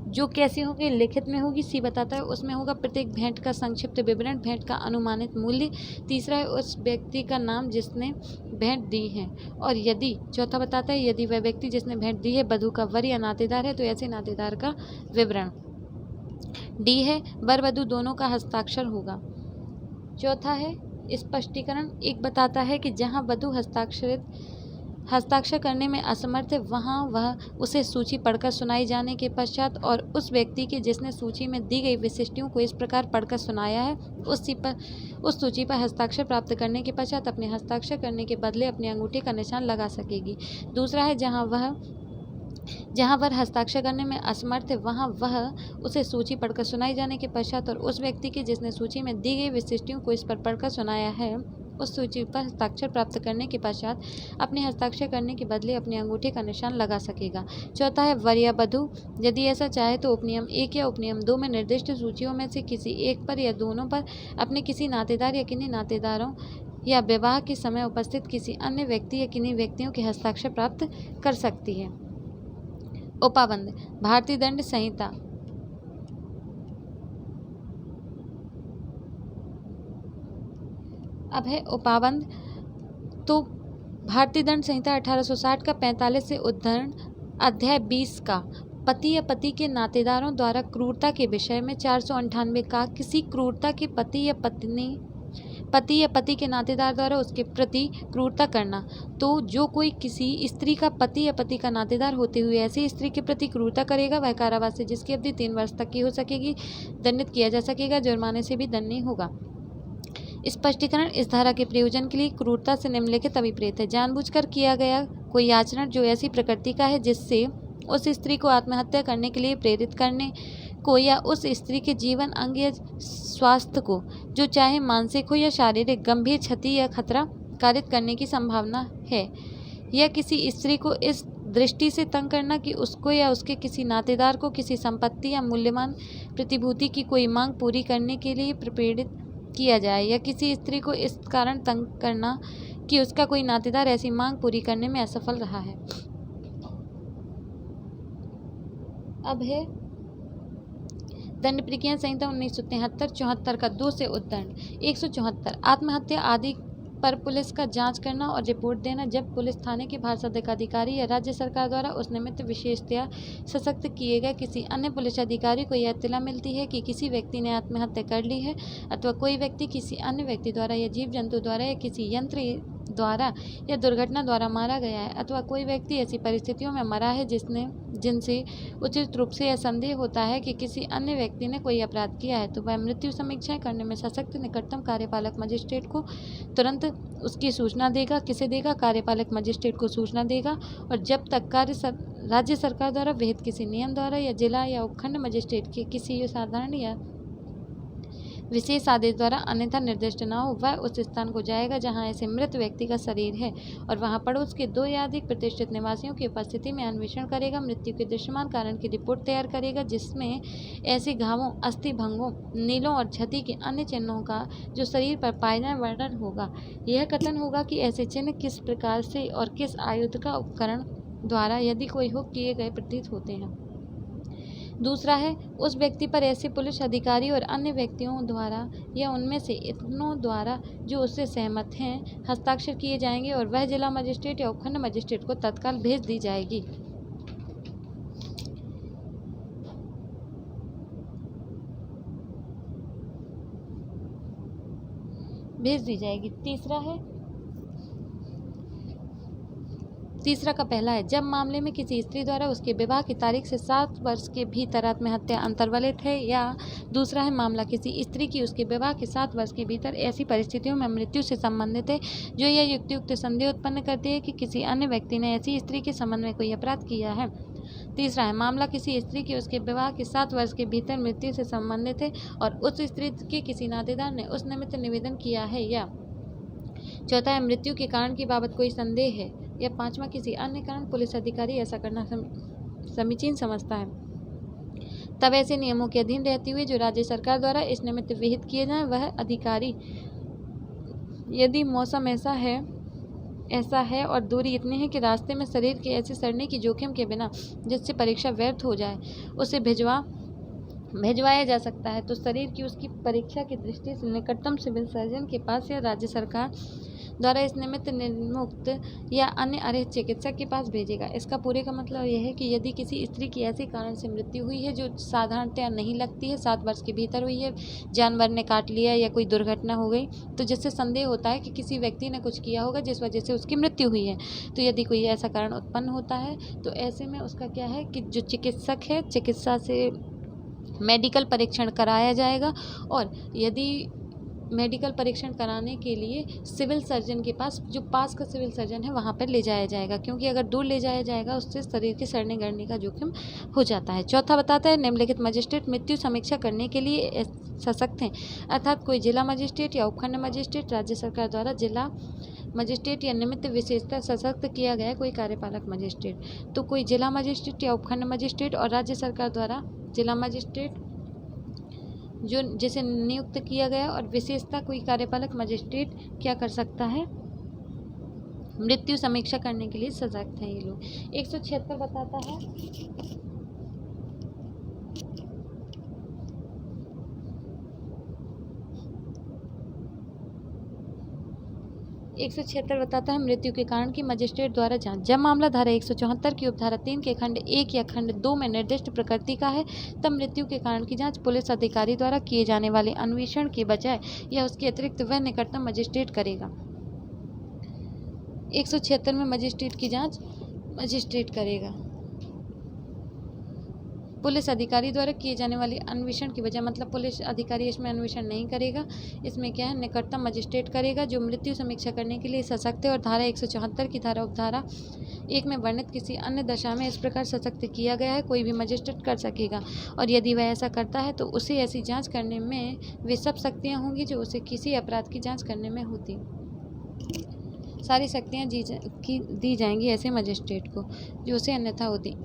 जो कैसी होगी? लिखित में होगी। सी बताता है उसमें होगा प्रत्येक भेंट का संक्षिप्त विवरण, भेंट का अनुमानित मूल्य। तीसरा है उस व्यक्ति का नाम जिसने भेंट दी है, और यदि चौथा बताता है यदि वह व्यक्ति जिसने भेंट दी है वधू का वर या नातेदार है तो ऐसे नातेदार का विवरण। डी है वर वधू दोनों का हस्ताक्षर होगा। चौथा है स्पष्टीकरण। एक बताता है कि जहाँ वधू हस्ताक्षर करने में असमर्थ है वहाँ वह उसे सूची पढ़कर सुनाई जाने के पश्चात और उस व्यक्ति के जिसने सूची में दी गई विशिष्टियों को इस प्रकार पढ़कर सुनाया है उस सूची पर हस्ताक्षर प्राप्त करने के पश्चात अपने हस्ताक्षर करने के बदले अपने अंगूठे का निशान लगा सकेगी। दूसरा है जहाँ वह हस्ताक्षर करने में असमर्थ है वहाँ वह उसे सूची पढ़कर सुनाई जाने के पश्चात और उस व्यक्ति के जिसने सूची में दी गई विशिष्टियों को इस पर पढ़कर सुनाया है उस सूची पर हस्ताक्षर प्राप्त करने के पश्चात अपने हस्ताक्षर करने के बदले अपने अंगूठे का निशान लगा सकेगा। चौथा है वर या वधू यदि ऐसा चाहे तो उपनियम 1 या उपनियम 2 में निर्दिष्ट सूचियों में से किसी एक पर या दोनों पर अपने किसी नातेदार या किन्हीं नातेदारों या विवाह के समय उपस्थित किसी अन्य व्यक्ति या किन्हीं व्यक्तियों के हस्ताक्षर प्राप्त कर सकती है। उपाबंध। भारतीय दंड संहिता अब है उपाबंध। तो भारतीय दंड संहिता 1860 का 45 से उद्धरण अध्याय 20 का पति या पति के नातेदारों द्वारा क्रूरता के विषय में 498 का किसी क्रूरता के पति या पति के नातेदार द्वारा उसके प्रति क्रूरता करना। तो जो कोई किसी स्त्री का पति या पति का नातेदार होते हुए ऐसी स्त्री के प्रति क्रूरता करेगा वह कारावास से जिसकी अवधि 3 वर्ष तक की हो सकेगी दंडित किया जा सकेगा, जुर्माने से भी दंडनीय होगा। स्पष्टीकरण। इस धारा के प्रयोजन के लिए क्रूरता से निम्नलिखित अभिप्रेत है: जानबूझकर किया गया कोई आचरण जो ऐसी प्रकृति का है जिससे उस स्त्री को आत्महत्या करने के लिए प्रेरित करने को या उस स्त्री के जीवन अंग या स्वास्थ्य को जो चाहे मानसिक हो या शारीरिक गंभीर क्षति या खतरा कारित करने की संभावना है, या किसी स्त्री को इस दृष्टि से तंग करना कि उसको या उसके किसी नातेदार को किसी संपत्ति या मूल्यवान प्रतिभूति की कोई मांग पूरी करने के लिए किया जाए या किसी स्त्री को इस कारण तंग करना कि उसका कोई नातेदार ऐसी मांग पूरी करने में असफल रहा है। अब है दंड प्रक्रिया संहिता 1973-74 का 2 से उद्धरण। 174 आत्महत्या आदि पर पुलिस का जांच करना और रिपोर्ट देना। जब पुलिस थाने के भाषाध्यक्ष अधिकारी या राज्य सरकार द्वारा उस निमित्त विशेषतया सशक्त किए गए किसी अन्य पुलिस अधिकारी को यह इत्तला मिलती है कि किसी व्यक्ति ने आत्महत्या कर ली है अथवा कोई व्यक्ति किसी अन्य व्यक्ति द्वारा या जीव जंतु द्वारा या किसी यंत्र द्वारा या दुर्घटना द्वारा मारा गया है अथवा कोई व्यक्ति ऐसी परिस्थितियों में मरा है जिनसे उचित रूप से यह संदेह होता है कि किसी अन्य व्यक्ति ने कोई अपराध किया है, तो वह मृत्यु समीक्षा करने में सशक्त निकटतम कार्यपालक मजिस्ट्रेट को तुरंत उसकी सूचना देगा। किसे देगा? कार्यपालक मजिस्ट्रेट को सूचना देगा। और जब तक राज्य सरकार द्वारा विहित किसी नियम द्वारा या जिला या उपखंड मजिस्ट्रेट के किसी साधारण या विशेष आदेश द्वारा अन्यथा निर्दिष्ट न हो, वह उस स्थान को जाएगा जहां ऐसे मृत व्यक्ति का शरीर है और वहां पड़ोस के 2 या अधिक प्रतिष्ठित निवासियों की उपस्थिति में अन्वेषण करेगा। मृत्यु के दृश्यमान कारण की रिपोर्ट तैयार करेगा जिसमें ऐसे घावों, अस्थि भंगों, नीलों और क्षति के अन्य चिन्हों का जो शरीर पर पाए जाए वर्णन होगा। यह कथन होगा कि ऐसे चिन्ह किस प्रकार से और किस आयुध का उपकरण द्वारा यदि कोई हो किए गए प्रतीत होते हैं। दूसरा है उस व्यक्ति पर ऐसे पुलिस अधिकारी और अन्य व्यक्तियों द्वारा या उनमें से इतनों द्वारा जो उससे सहमत हैं हस्ताक्षर किए जाएंगे और वह जिला मजिस्ट्रेट या उपखंड मजिस्ट्रेट को तत्काल भेज दी जाएगी। तीसरा का पहला है जब मामले में किसी स्त्री द्वारा उसके विवाह की तारीख से 7 वर्ष के भीतर आत्महत्या अंतर्वलित है, या दूसरा है मामला किसी स्त्री की उसके विवाह के 7 वर्ष के भीतर ऐसी परिस्थितियों में मृत्यु से संबंधित है जो यह युक्तियुक्त संदेह उत्पन्न करती है कि किसी अन्य व्यक्ति ने ऐसी स्त्री के संबंध में कोई अपराध किया है। तीसरा है मामला किसी स्त्री की उसके विवाह के 7 वर्ष के भीतर मृत्यु से संबंधित है और उस स्त्री के किसी नातेदार ने उस निमित्त निवेदन किया है, या चौथा है मृत्यु के कारण की बाबत कोई संदेह है, या पांचवा किसी अन्य कारण पुलिस अधिकारी ऐसा करना समीचीन समझता है। तब ऐसे नियमों के अधीन रहती हुई जो राज्य सरकार द्वारा इस निमित्त विहित किए जाएं, वह अधिकारी यदि मौसम ऐसा है और दूरी इतनी है कि रास्ते में शरीर के ऐसे सड़ने की जोखिम के बिना जिससे परीक्षा व्यर्थ हो जाए उसे भिजवाया जा सकता है, तो शरीर की उसकी परीक्षा की दृष्टि से निकटतम सिविल सर्जन के पास या राज्य सरकार द्वारा इस निमित्त निर्मुक्त या अन्य अर्ह चिकित्सक के पास भेजेगा। इसका पूरे का मतलब यह है कि यदि किसी स्त्री की ऐसे कारण से मृत्यु हुई है जो साधारणतया नहीं लगती है, 7 वर्ष के भीतर हुई है, जानवर ने काट लिया या कोई दुर्घटना हो गई, तो जिससे संदेह होता है कि किसी व्यक्ति ने कुछ किया होगा जिस वजह से उसकी मृत्यु हुई है, तो यदि कोई ऐसा कारण उत्पन्न होता है तो ऐसे में उसका क्या है कि जो चिकित्सक है चिकित्सा से मेडिकल परीक्षण कराया जाएगा और यदि मेडिकल परीक्षण कराने के लिए सिविल सर्जन के पास जो पास का सिविल सर्जन है वहाँ पर ले जाया जाएगा, क्योंकि अगर दूर ले जाया जाएगा उससे शरीर के सड़ने गड़ने का जोखिम हो जाता है। चौथा बताता है निम्नलिखित मजिस्ट्रेट मृत्यु समीक्षा करने के लिए सशक्त हैं, अर्थात कोई जिला मजिस्ट्रेट या उपखंड मजिस्ट्रेट राज्य सरकार द्वारा जिला मजिस्ट्रेट या निमित्त विशेषता सशक्त किया गया कोई कार्यपालक मजिस्ट्रेट, तो कोई जिला मजिस्ट्रेट या उपखंड मजिस्ट्रेट और राज्य सरकार द्वारा जिला मजिस्ट्रेट जो जिसे नियुक्त किया गया और विशेषता कोई कार्यपालक मजिस्ट्रेट क्या कर सकता है, मृत्यु समीक्षा करने के लिए सशक्त हैं ये लोग। 176 बताता है 176 बताता है मृत्यु के कारण की मजिस्ट्रेट द्वारा जांच। जब मामला धारा 174 की उपधारा 3 के खंड 1 या खंड 2 में निर्दिष्ट प्रकृति का है, तब मृत्यु के कारण की जांच पुलिस अधिकारी द्वारा किए जाने वाले अन्वेषण के बजाय या उसके अतिरिक्त वह निकटतम मजिस्ट्रेट करेगा। 176 में मजिस्ट्रेट की जांच मजिस्ट्रेट करेगा। पुलिस अधिकारी द्वारा किए जाने वाले अन्वेषण की वजह मतलब पुलिस अधिकारी इसमें अन्वेषण नहीं करेगा, इसमें क्या है निकटतम मजिस्ट्रेट करेगा जो मृत्यु समीक्षा करने के लिए सशक्त है और धारा 174 की धारा उपधारा 1 में वर्णित किसी अन्य दशा में इस प्रकार सशक्त किया गया है कोई भी मजिस्ट्रेट कर सकेगा, और यदि वह ऐसा करता है तो उसे ऐसी जाँच करने में वे सब शक्तियाँ होंगी जो उसे किसी अपराध की जाँच करने में होती। सारी शक्तियाँ दी जाएंगी ऐसे मजिस्ट्रेट को जो उसे अन्यथा होती।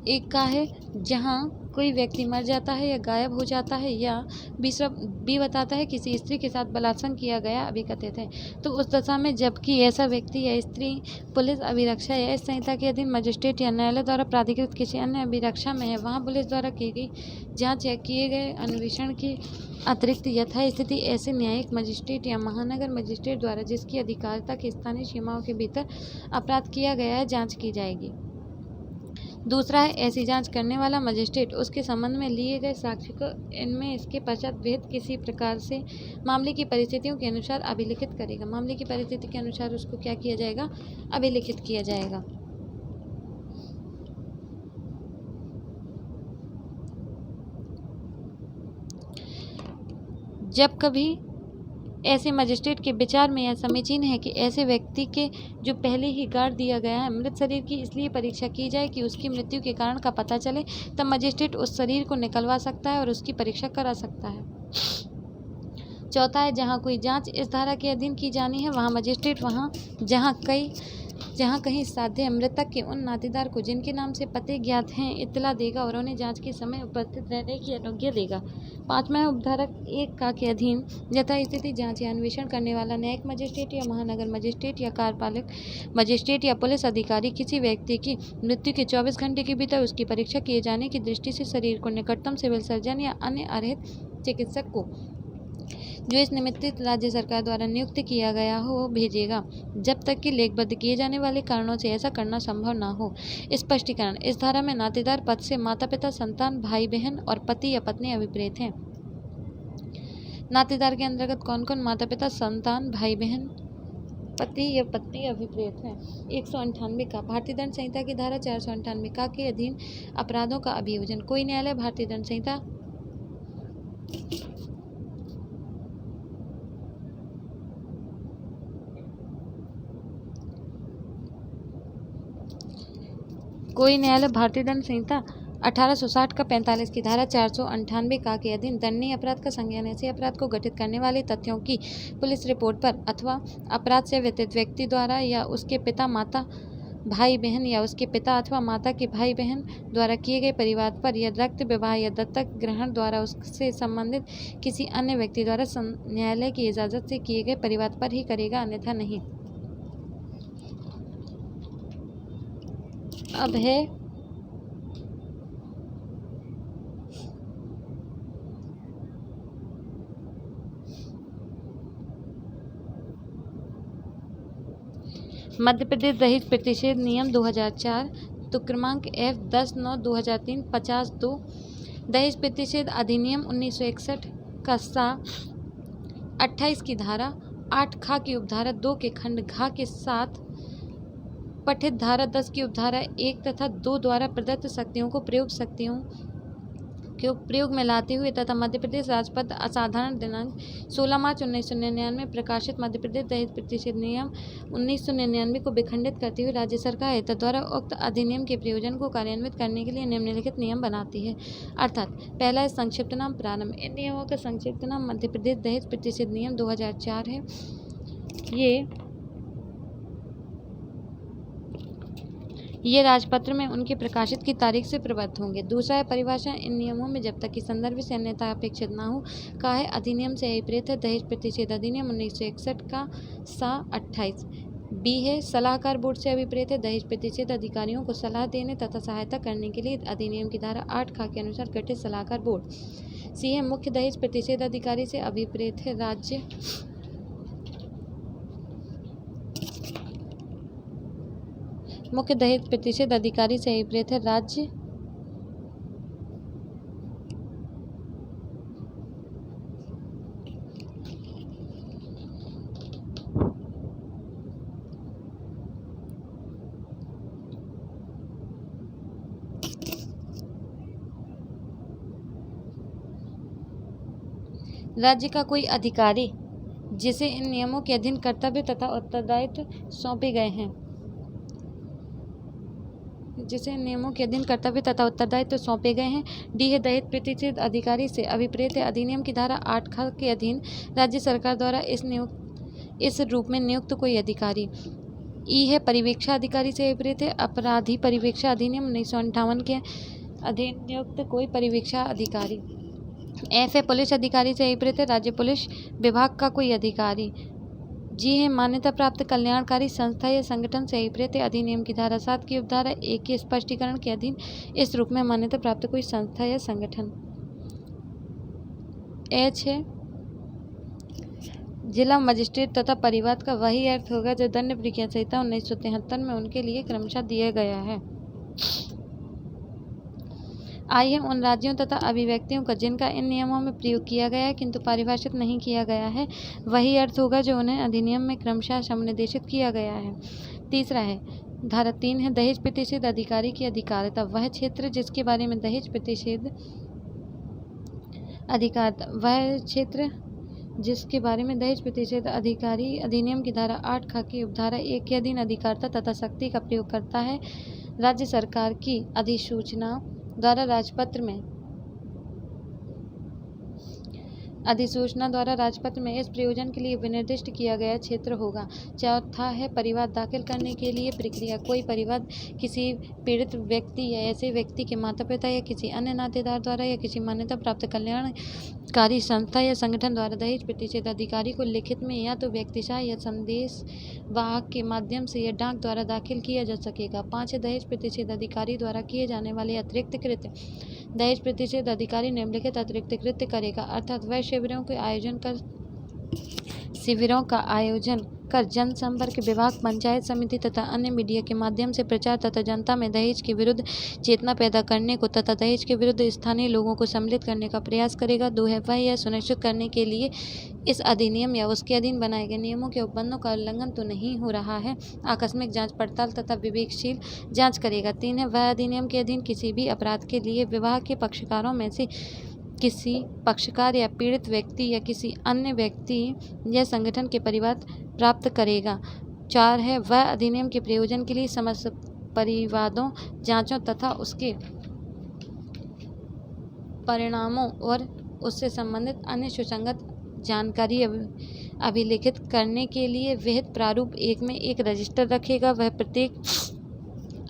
एक का है जहाँ कोई व्यक्ति मर जाता है या गायब हो जाता है, या बी बताता है किसी स्त्री के साथ बलात्संग किया गया अभिकथित है, तो उस दशा में जबकि ऐसा व्यक्ति या स्त्री पुलिस अभिरक्षा या इस संहिता के अधीन मजिस्ट्रेट या न्यायालय द्वारा प्राधिकृत किसी अन्य अभिरक्षा में है, वहाँ पुलिस द्वारा की गई जांच या किए गए अन्वेषण के अतिरिक्त यथास्थिति ऐसे न्यायिक मजिस्ट्रेट या महानगर मजिस्ट्रेट द्वारा जिसकी अधिकारिता की स्थानीय सीमाओं के भीतर अपराध किया गया है जांच की जाएगी। दूसरा है, ऐसी जांच करने वाला मजिस्ट्रेट उसके संबंध में लिए गए साक्ष्य को इनमें इसके पश्चात विहित किसी प्रकार से मामले की परिस्थितियों के अनुसार अभिलिखित करेगा। मामले की परिस्थिति के अनुसार उसको क्या किया जाएगा? अभिलिखित किया जाएगा। जब कभी ऐसे मजिस्ट्रेट के विचार में यह समीचीन है कि ऐसे व्यक्ति के जो पहले ही गाड़ दिया गया है मृत शरीर की इसलिए परीक्षा की जाए कि उसकी मृत्यु के कारण का पता चले, तब मजिस्ट्रेट उस शरीर को निकलवा सकता है और उसकी परीक्षा करा सकता है। चौथा है, जहाँ कोई जांच इस धारा के अधीन की जानी है वहाँ मजिस्ट्रेट जहाँ कहीं साध्य मृतक के उन नातेदार को जिनके नाम से पते ज्ञात हैं इत्तला देगा और उन्हें जांच के समय उपस्थित रहने की अनुज्ञा देगा। पाँचवां है, उपधारक 1 का के अधीन यथास्थिति जांच या अन्वेषण करने वाला न्यायिक मजिस्ट्रेट या महानगर मजिस्ट्रेट या कार्यपालक मजिस्ट्रेट या पुलिस अधिकारी किसी व्यक्ति की मृत्यु के 24 घंटे के भीतर उसकी परीक्षा किए जाने की दृष्टि से शरीर को निकटतम सिविल सर्जन या अन्य अर्हित चिकित्सक को जो इस निमित्त राज्य सरकार द्वारा नियुक्त किया गया हो भेजेगा, जब तक कि लेखबद्ध किए जाने वाले कारणों से ऐसा करना संभव न हो। स्पष्टीकरण, इस धारा में नातेदार पद से माता पिता, संतान, भाई बहन और पति या पत्नी अभिप्रेत हैं। नातेदार के अंतर्गत कौन कौन माता पिता, संतान, भाई बहन, पति या पत्नी अभिप्रेत हैं? 198 का भारतीय दंड संहिता की धारा 498 का के अधीन अपराधों का अभियोजन। कोई न्यायालय भारतीय दंड संहिता कोई न्यायालय भारतीय दंड संहिता 1860 का 45 की धारा 498 का के अधीन दंडनीय अपराध का संज्ञान ऐसे अपराध को घटित करने वाले तथ्यों की पुलिस रिपोर्ट पर अथवा अपराध से व्यतीत व्यक्ति द्वारा या उसके पिता, माता, भाई बहन या उसके पिता अथवा माता के भाई बहन द्वारा किए गए परिवार पर या रक्त विवाह या दत्तक ग्रहण द्वारा उससे संबंधित किसी अन्य व्यक्ति द्वारा न्यायालय की इजाज़त से किए गए परिवार पर ही करेगा, अन्यथा नहीं। अब है मध्य प्रदेश दहेज प्रतिषेध नियम 2004 तो क्रमांक F 10/9/2003 50(2) दहेज प्रतिषेध अधिनियम 1961 का सा 28 की धारा 8 खा की उपधारा 2 के खंड घा के साथ पठित धारा 10 की उपधारा 1 तथा 2 द्वारा प्रदत्त शक्तियों को प्रयोग में लाते हुए तथा मध्य प्रदेश राजपत्र असाधारण दिनांक 16 मार्च 1999 प्रकाशित मध्य प्रदेश दहेज प्रतिषेध नियम 1999 को विखंडित करते हुए राज्य सरकार हित द्वारा उक्त अधिनियम के प्रयोजन को कार्यान्वित करने के लिए निम्नलिखित नियम बनाती है। अर्थात पहला है संक्षिप्त नाम प्रारंभ। इन नियमों का संक्षिप्त नाम मध्य प्रदेश दहेज प्रतिषेध नियम 2004 है। ये राजपत्र में उनके प्रकाशित की तारीख से प्रबद्ध होंगे। दूसरा है परिभाषा। इन नियमों में जब तक कि संदर्भ से अन्यथा अपेक्षित न हो का है अधिनियम से अभिप्रेत है दहेज प्रतिषेध अधिनियम 1961 का सा 28। बी है सलाहकार बोर्ड से अभिप्रेत है दहेज प्रतिषेध अधिकारियों को सलाह देने तथा सहायता करने के लिए अधिनियम की धारा 8 खा के अनुसार गठित सलाहकार बोर्ड। सी है मुख्य दहेज प्रतिषेध अधिकारी से अभिप्रेत है राज्य मुख्य दहेज प्रतिषेध अधिकारी से अभिप्रेत है राज्य राज्य का कोई अधिकारी जिसे इन नियमों के अधीन कर्तव्य तथा उत्तरदायित्व सौंपे गए हैं डी है दहेज प्रतिषेध अधिकारी से अभिप्रेत है अधिनियम की धारा 8 ख के अधीन राज्य सरकार द्वारा इस रूप में नियुक्त कोई अधिकारी। ई है परिवीक्षा अधिकारी से अभिप्रेत है अपराधी परिवीक्षा अधिनियम 1958 के अधिनियुक्त कोई परिवीक्षा अधिकारी। एफ है पुलिस अधिकारी से अभिप्रेत है राज्य पुलिस विभाग का कोई अधिकारी। जी है मान्यता प्राप्त कल्याणकारी संस्था या संगठन से अभिप्रेत है अधिनियम की धारा 7 की उपधारा 1 के स्पष्टीकरण के अधीन इस रूप में मान्यता प्राप्त कोई संस्था या संगठन। एच है जिला मजिस्ट्रेट तथा परिवाद का वही अर्थ होगा जो दंड प्रक्रिया संहिता 1973 में उनके लिए क्रमशः दिया गया है। आइए उन राज्यों तथा अभिव्यक्तियों का जिनका इन नियमों में प्रयोग किया गया है किंतु परिभाषित नहीं किया गया है वही अर्थ होगा जो उन्हें अधिनियम में क्रमशः समनिर्देशित किया गया है। तीसरा है धारा 3 है दहेज प्रतिषेध अधिकारी की अधिकारिता। वह क्षेत्र जिसके बारे में दहेज प्रतिषेध अधिकारी अधिनियम की धारा 8 ख की उपधारा 1 के अधीन अधिकारिता तथा शक्ति का प्रयोग करता है राज्य सरकार की अधिसूचना द्वारा राजपत्र में इस प्रयोजन के लिए विनिर्दिष्ट किया गया क्षेत्र होगा। चौथा है परिवाद दाखिल करने के लिए प्रक्रिया। कोई परिवाद किसी पीड़ित व्यक्ति या ऐसे व्यक्ति के माता पिता या किसी अन्य नातेदार द्वारा या किसी मान्यता प्राप्त कल्याणकारी संस्था या संगठन द्वारा दहेज प्रतिषेध अधिकारी को लिखित में या तो व्यक्तिशः या संदेश वाहक के माध्यम से या डाक द्वारा दाखिल किया जा सकेगा। 5 दहेज प्रतिषेध अधिकारी द्वारा किए जाने वाले अतिरिक्त कृत्य। दहेज प्रतिषेध अधिकारी निम्नलिखित अतिरिक्त कृत्य करेगा अर्थात वह शिविरों का आयोजन कर जनसंपर्क विभाग पंचायत समिति तथा अन्य मीडिया के माध्यम से प्रचार तथा जनता में दहेज के विरुद्ध चेतना पैदा करने को तथा दहेज के विरुद्ध स्थानीय लोगों को सम्मिलित करने का प्रयास करेगा। 2 है वह यह सुनिश्चित करने के लिए इस अधिनियम या उसके अधीन बनाए गए नियमों के उपबंधों का उल्लंघन तो नहीं हो रहा है आकस्मिक जांच पड़ताल तथा विवेकशील जांच करेगा। 3 है वह अधिनियम के अधीन किसी भी अपराध के लिए विवाह के पक्षकारों में से किसी पक्षकार या पीड़ित व्यक्ति या किसी अन्य व्यक्ति या संगठन के परिवाद प्राप्त करेगा। 4 है वह अधिनियम के प्रयोजन के लिए समस्त परिवादों जांचों तथा उसके परिणामों और उससे संबंधित अन्य सुसंगत जानकारी अभिलेखित करने के लिए विहित प्रारूप 1 में एक रजिस्टर रखेगा। वह प्रत्येक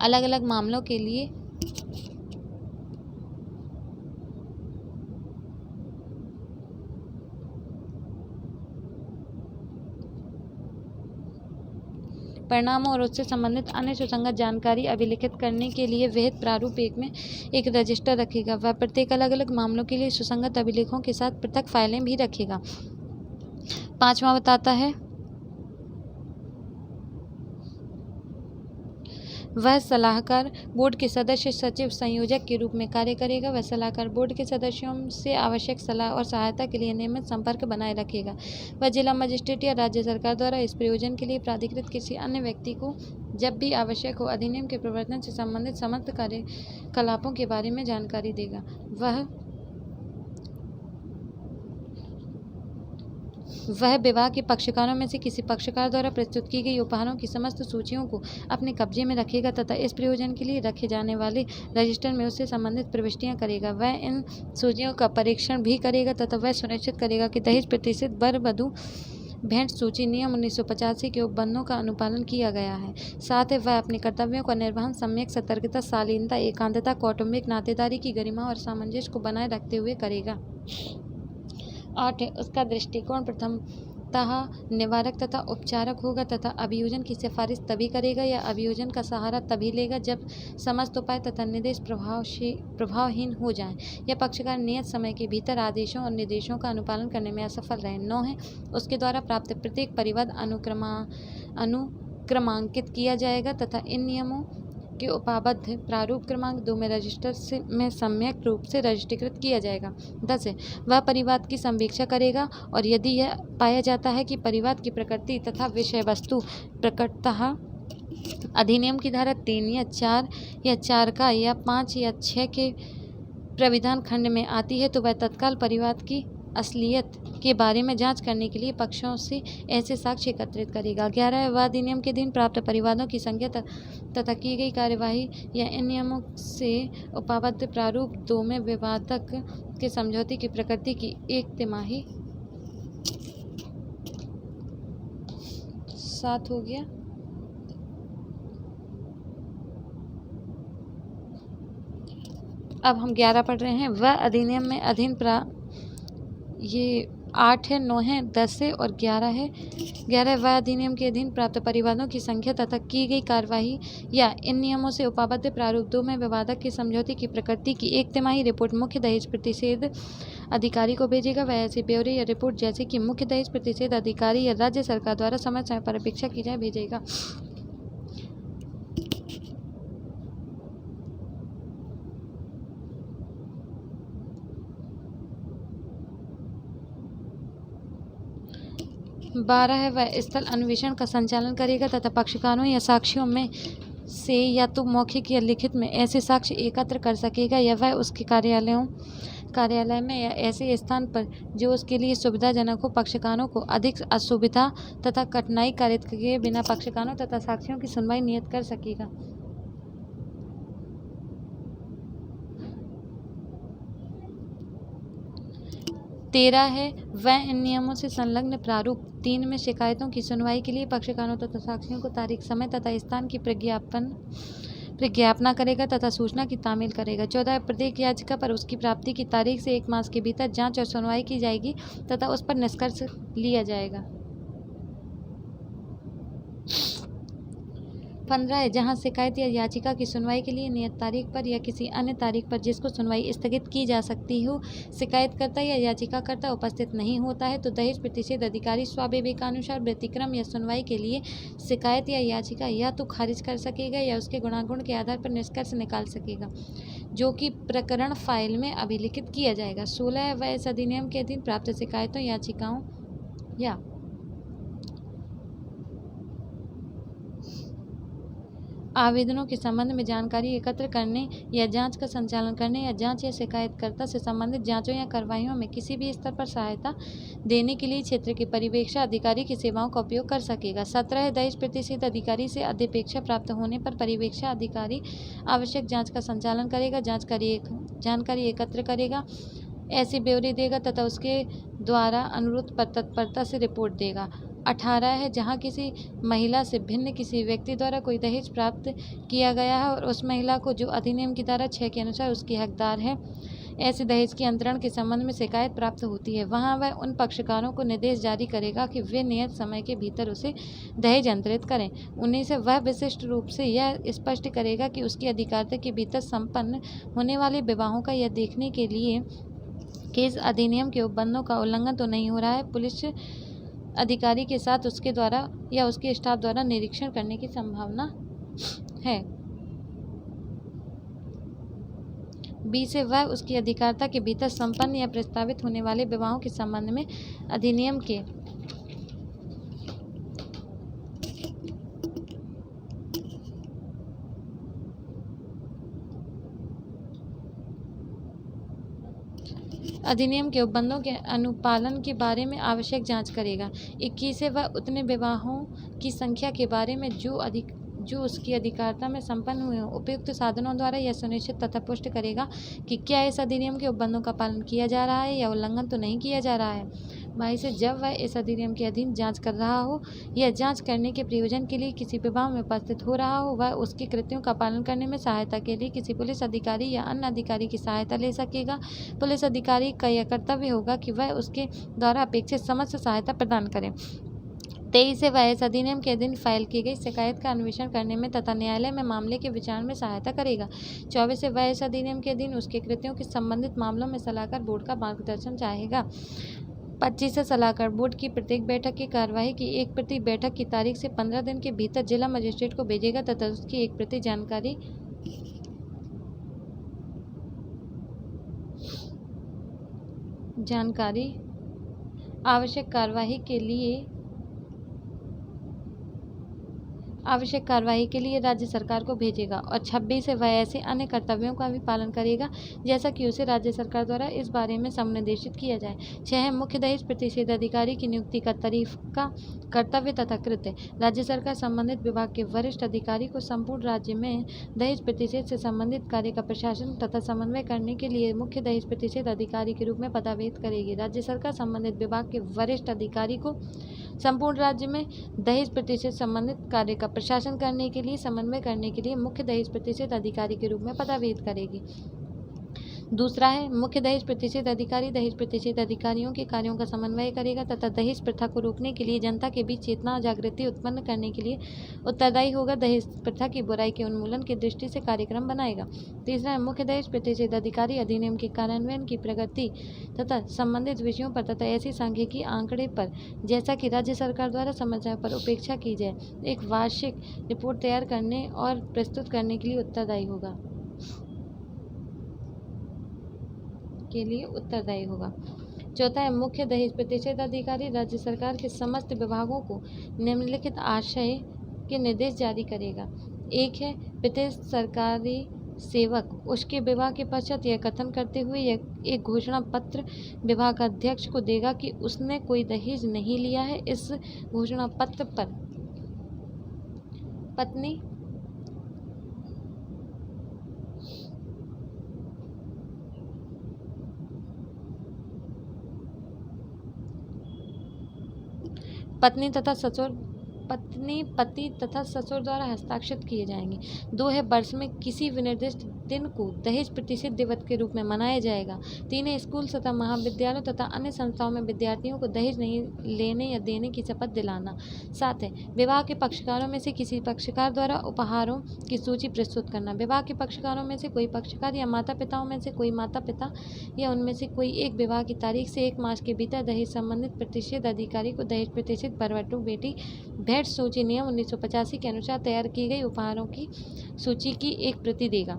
अलग अलग मामलों के लिए परिणामों और उससे संबंधित अन्य सुसंगत जानकारी अभिलिखित करने के लिए विहित प्रारूप 1 में एक रजिस्टर रखेगा। वह प्रत्येक अलग अलग मामलों के लिए सुसंगत अभिलेखों के साथ पृथक फाइलें भी रखेगा। 5वां बताता है वह सलाहकार बोर्ड के सदस्य सचिव संयोजक के रूप में कार्य करेगा। वह सलाहकार बोर्ड के सदस्यों से आवश्यक सलाह और सहायता के लिए नियमित संपर्क बनाए रखेगा। वह जिला मजिस्ट्रेट या राज्य सरकार द्वारा इस प्रयोजन के लिए प्राधिकृत किसी अन्य व्यक्ति को जब भी आवश्यक हो अधिनियम के प्रवर्तन से संबंधित समस्त कार्यकलापों के बारे में जानकारी देगा। वह विवाह के पक्षकारों में से किसी पक्षकार द्वारा प्रस्तुत की गई उपहारों की समस्त सूचियों को अपने कब्जे में रखेगा तथा इस प्रयोजन के लिए रखे जाने वाले रजिस्टर में उससे संबंधित प्रविष्टियां करेगा। वह इन सूचियों का परीक्षण भी करेगा तथा वह सुनिश्चित करेगा कि दहेज प्रतिषेध वर वधू भेंट सूची नियम 1985 के उपबंधों का अनुपालन किया गया है। साथ ही वह अपने कर्तव्यों का निर्वहन सम्यक सतर्कता शालीनता एकांतता कौटुंबिक नातेदारी की गरिमा और सामंजस्य को बनाए रखते हुए करेगा। 8 है उसका दृष्टिकोण प्रथमतः निवारक तथा उपचारक होगा तथा अभियोजन की सिफारिश तभी करेगा या अभियोजन का सहारा तभी लेगा जब समस्त उपाय तथा निर्देश प्रभावहीन हो जाएं या पक्षकार नियत समय के भीतर आदेशों और निर्देशों का अनुपालन करने में असफल रहे। 9 है उसके द्वारा प्राप्त प्रत्येक परिवाद अनुक्रमांकित किया जाएगा तथा इन नियमों के उपाबद्ध प्रारूप क्रमांक 2 में रजिस्टर में सम्यक रूप से रजिस्ट्रीकृत किया जाएगा। 10 है वह परिवाद की संवीक्षा करेगा और यदि यह पाया जाता है कि परिवाद की प्रकृति तथा विषय वस्तु प्रकटतः अधिनियम की धारा 3 या 4 या 4 का या 5 या 6 के प्रविधान खंड में आती है तो वह तत्काल परिवाद की असलियत के बारे में जांच करने के लिए पक्षों से ऐसे साक्ष्य एकत्रित करेगा। 11 है वह अधिनियम के अधीन प्राप्त परिवादों की संख्या तथा की गई कार्यवाही या इन नियमों से उपाबद्ध प्रारूप 2 में विवादक के समझौते की प्रकृति की 1 तिमाही 7 हो गया। अब हम 11 पढ़ रहे हैं। वह अधिनियम में ये 8 है, 9 है, 10 है और 11 है। 11 वह अधिनियम के अधीन प्राप्त परिवादों की संख्या तथा की गई कार्यवाही या इन नियमों से उपाबद्ध प्रारूप 2 में विवादक के समझौते की प्रकृति की 1 तिमाही रिपोर्ट मुख्य दहेज प्रतिषेध अधिकारी को भेजेगा। वह ऐसे ब्यौरे या रिपोर्ट जैसे कि मुख्य दहेज प्रतिषेध अधिकारी या राज्य सरकार द्वारा समय समय पर अपेक्षा की जाए भेजेगा। बारह है वह स्थल अन्वेषण का संचालन करेगा तथा पक्षकारों या साक्षियों में से या तो मौखिक या लिखित में ऐसे साक्ष्य एकत्र कर सकेगा या वह उसके कार्यालय में या ऐसे स्थान पर जो उसके लिए सुविधाजनक हो पक्षकारों को अधिक असुविधा तथा कठिनाई कारित किए बिना पक्षकारों तथा साक्षियों की सुनवाई नियत कर सकेगा। 13 है वह इन नियमों से संलग्न प्रारूप 3 में शिकायतों की सुनवाई के लिए पक्षकारों तथा साक्षियों को तारीख, समय तथा स्थान की प्रज्ञापना करेगा तथा सूचना की तामील करेगा। 14 प्रत्येक याचिका पर उसकी प्राप्ति की तारीख से 1 मास के भीतर जांच और सुनवाई की जाएगी तथा उस पर निष्कर्ष लिया जाएगा। 15 है जहां शिकायत या याचिका की सुनवाई के लिए नियत तारीख पर या किसी अन्य तारीख पर जिसको सुनवाई स्थगित की जा सकती हो शिकायतकर्ता या याचिकाकर्ता उपस्थित नहीं होता है तो दहेज प्रतिषेध अधिकारी स्वाविवेकानुसार व्यतिक्रम या सुनवाई के लिए शिकायत या याचिका या तो खारिज कर सकेगा या उसके गुणागुण के आधार पर निष्कर्ष निकाल सकेगा जो कि प्रकरण फाइल में अभिलिखित किया जाएगा। 16 है वह इस अधिनियम के अधीन प्राप्त शिकायतों याचिकाओं या आवेदनों के संबंध में जानकारी एकत्र करने या जांच का संचालन करने या जांच या शिकायतकर्ता से संबंधित जांचों या कार्रवाइयों में किसी भी स्तर पर सहायता देने के लिए क्षेत्र के परिवेक्षा अधिकारी की सेवाओं का उपयोग कर सकेगा। 17 दहेज प्रतिषेध अधिकारी से अधिपेक्षा प्राप्त होने पर परिवेक्षा अधिकारी आवश्यक जाँच का संचालन करेगा, जानकारी एकत्र करेगा, ऐसे ब्यौरे देगा तथा उसके द्वारा अनुरोध पर तत्परता से रिपोर्ट देगा। 18 है जहां किसी महिला से भिन्न किसी व्यक्ति द्वारा कोई दहेज प्राप्त किया गया है और उस महिला को जो अधिनियम की धारा 6 के अनुसार उसकी हकदार है ऐसे दहेज के अंतरण के संबंध में शिकायत प्राप्त होती है, वहां वह उन पक्षकारों को निर्देश जारी करेगा कि वे नियत समय के भीतर उसे दहेज अंतरित करें। 19 वह विशिष्ट रूप से यह स्पष्ट करेगा कि उसकी अधिकारिता के भीतर संपन्न होने वाले विवाहों का यह देखने के लिए कि इस अधिनियम के उपबंधों का उल्लंघन तो नहीं हो रहा है, पुलिस अधिकारी के साथ उसके द्वारा या उसके स्टाफ द्वारा निरीक्षण करने की संभावना है। 20 वह उसकी अधिकारिता के भीतर संपन्न या प्रस्तावित होने वाले विवाहों के संबंध में अधिनियम के उपबंधों के अनुपालन के बारे में आवश्यक जांच करेगा। 21 वह उतने विवाहों की संख्या के बारे में जो उसकी अधिकारिता में संपन्न हुए हों उपयुक्त साधनों द्वारा यह सुनिश्चित तथा पुष्ट करेगा कि क्या इस अधिनियम के उपबंधों का पालन किया जा रहा है या उल्लंघन तो नहीं किया जा रहा है। 22 जब वह इस अधिनियम के अधीन जांच कर रहा हो या जांच करने के प्रयोजन के लिए किसी विवाह में उपस्थित हो रहा हो वह उसके कृत्यों का पालन करने में सहायता के लिए किसी पुलिस अधिकारी या अन्य अधिकारी की सहायता ले सकेगा। पुलिस अधिकारी का यह कर्तव्य होगा कि वह उसके द्वारा अपेक्षित समस्त सहायता प्रदान करें। 23 वह इस अधिनियम के अधीन फाइल की गई शिकायत का अन्वेषण करने में तथा न्यायालय में मामले के विचार में सहायता करेगा। 24 वह इस अधिनियम के अधीन उसके कृत्यों के संबंधित मामलों में सलाहकार बोर्ड का मार्गदर्शन चाहेगा। 25 सलाहकार बोर्ड की प्रत्येक बैठक की कार्यवाही की एक प्रति बैठक की तारीख से 15 दिन के भीतर जिला मजिस्ट्रेट को भेजेगा तथा उसकी एक प्रति जानकारी आवश्यक कार्यवाही के लिए राज्य सरकार को भेजेगा। और 26 वह ऐसे अन्य कर्तव्यों का भी पालन करेगा जैसा कि उसे राज्य सरकार द्वारा इस बारे में समनिर्देशित किया जाए। 6 मुख्य दहेज प्रतिषेध अधिकारी की नियुक्ति का तरीका, कर्तव्य तथा कृत्य। राज्य सरकार संबंधित विभाग के वरिष्ठ अधिकारी को संपूर्ण राज्य में दहेज प्रतिषेध से संबंधित कार्य का प्रशासन तथा समन्वय करने के लिए मुख्य दहेज प्रतिषेध अधिकारी के रूप में पदावैत करेगी। राज्य सरकार संबंधित विभाग के वरिष्ठ अधिकारी को संपूर्ण राज्य में दहेज प्रतिषेध संबंधित कार्य का प्रशासन करने के लिए समन्वय करने के लिए मुख्य दहेज प्रतिषेध अधिकारी के रूप में पदावैत करेगी। दूसरा है मुख्य दहेज प्रतिषेध अधिकारी दहेज प्रतिषेध अधिकारियों के कार्यों का समन्वय करेगा तथा दहेज प्रथा को रोकने के लिए जनता के बीच चेतना और जागृति उत्पन्न करने के लिए उत्तरदायी होगा। दहेज प्रथा की बुराई के उन्मूलन की दृष्टि से कार्यक्रम बनाएगा। तीसरा है मुख्य दहेज प्रतिषेध अधिकारी अधिनियम के कार्यान्वयन की प्रगति तथा संबंधित विषयों पर तथा ऐसी सांख्यिकी आंकड़े पर जैसा कि राज्य सरकार द्वारा समस्या पर उपेक्षा की जाए एक वार्षिक रिपोर्ट तैयार करने और प्रस्तुत करने के लिए उत्तरदायी होगा। चौथा है मुख्य दहेज प्रतिषेध अधिकारी राज्य सरकार के समस्त विभागों को निम्नलिखित आशय के निर्देश जारी करेगा। एक है प्रत्येक सरकारी सेवक उसके विभाग के पश्चात यह कथन करते हुए एक घोषणा पत्र विभागाध्यक्ष को देगा कि उसने कोई दहेज नहीं लिया है। इस घोषणा पत्र पर पत्नी पति तथा ससुर द्वारा हस्ताक्षरित किए जाएंगे। 2 है वर्ष में किसी विनिर्दिष्ट दिन को दहेज प्रतिषेध दिवस के रूप में मनाया जाएगा। 3 है स्कूल तथा महाविद्यालयों तथा अन्य संस्थाओं में विद्यार्थियों को दहेज नहीं लेने या देने की शपथ दिलाना। 7 है विवाह के पक्षकारों में से किसी पक्षकार द्वारा उपहारों की सूची प्रस्तुत करना। विवाह के पक्षकारों में से कोई पक्षकार या माता पिताओं में से कोई माता पिता या उनमें से कोई एक विवाह की तारीख से 1 मास के भीतर दहेज संबंधित प्रतिषेध अधिकारी को दहेज प्रतिषेध बरवटू बेटी भेंट सूची नियम 1985 के अनुसार तैयार की गई उपहारों की सूची की एक प्रति देगा।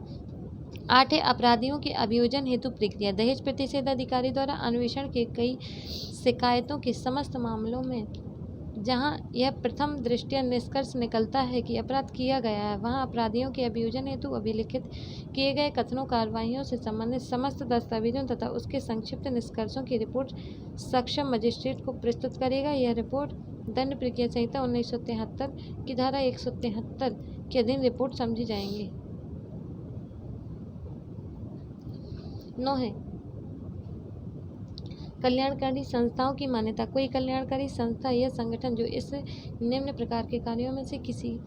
8 है अपराधियों के अभियोजन हेतु प्रक्रिया। दहेज प्रतिषेध अधिकारी द्वारा अन्वेषण के कई शिकायतों के समस्त मामलों में जहां यह प्रथम दृष्टया निष्कर्ष निकलता है कि अपराध किया गया है वहां अपराधियों के अभियोजन हेतु अभिलिखित किए गए कथनों कार्रवाइयों से संबंधित समस्त दस्तावेजों तथा उसके संक्षिप्त निष्कर्षों की रिपोर्ट सक्षम मजिस्ट्रेट को प्रस्तुत करेगा। यह रिपोर्ट दंड प्रक्रिया संहिता 1973 की धारा 173 के अधीन रिपोर्ट समझी जाएंगी। 9 है कल्याणकारी संस्थाओं की मान्यता। कोई कल्याणकारी संस्था या संगठन जो इस निम्न प्रकार के कार्यों में से किसी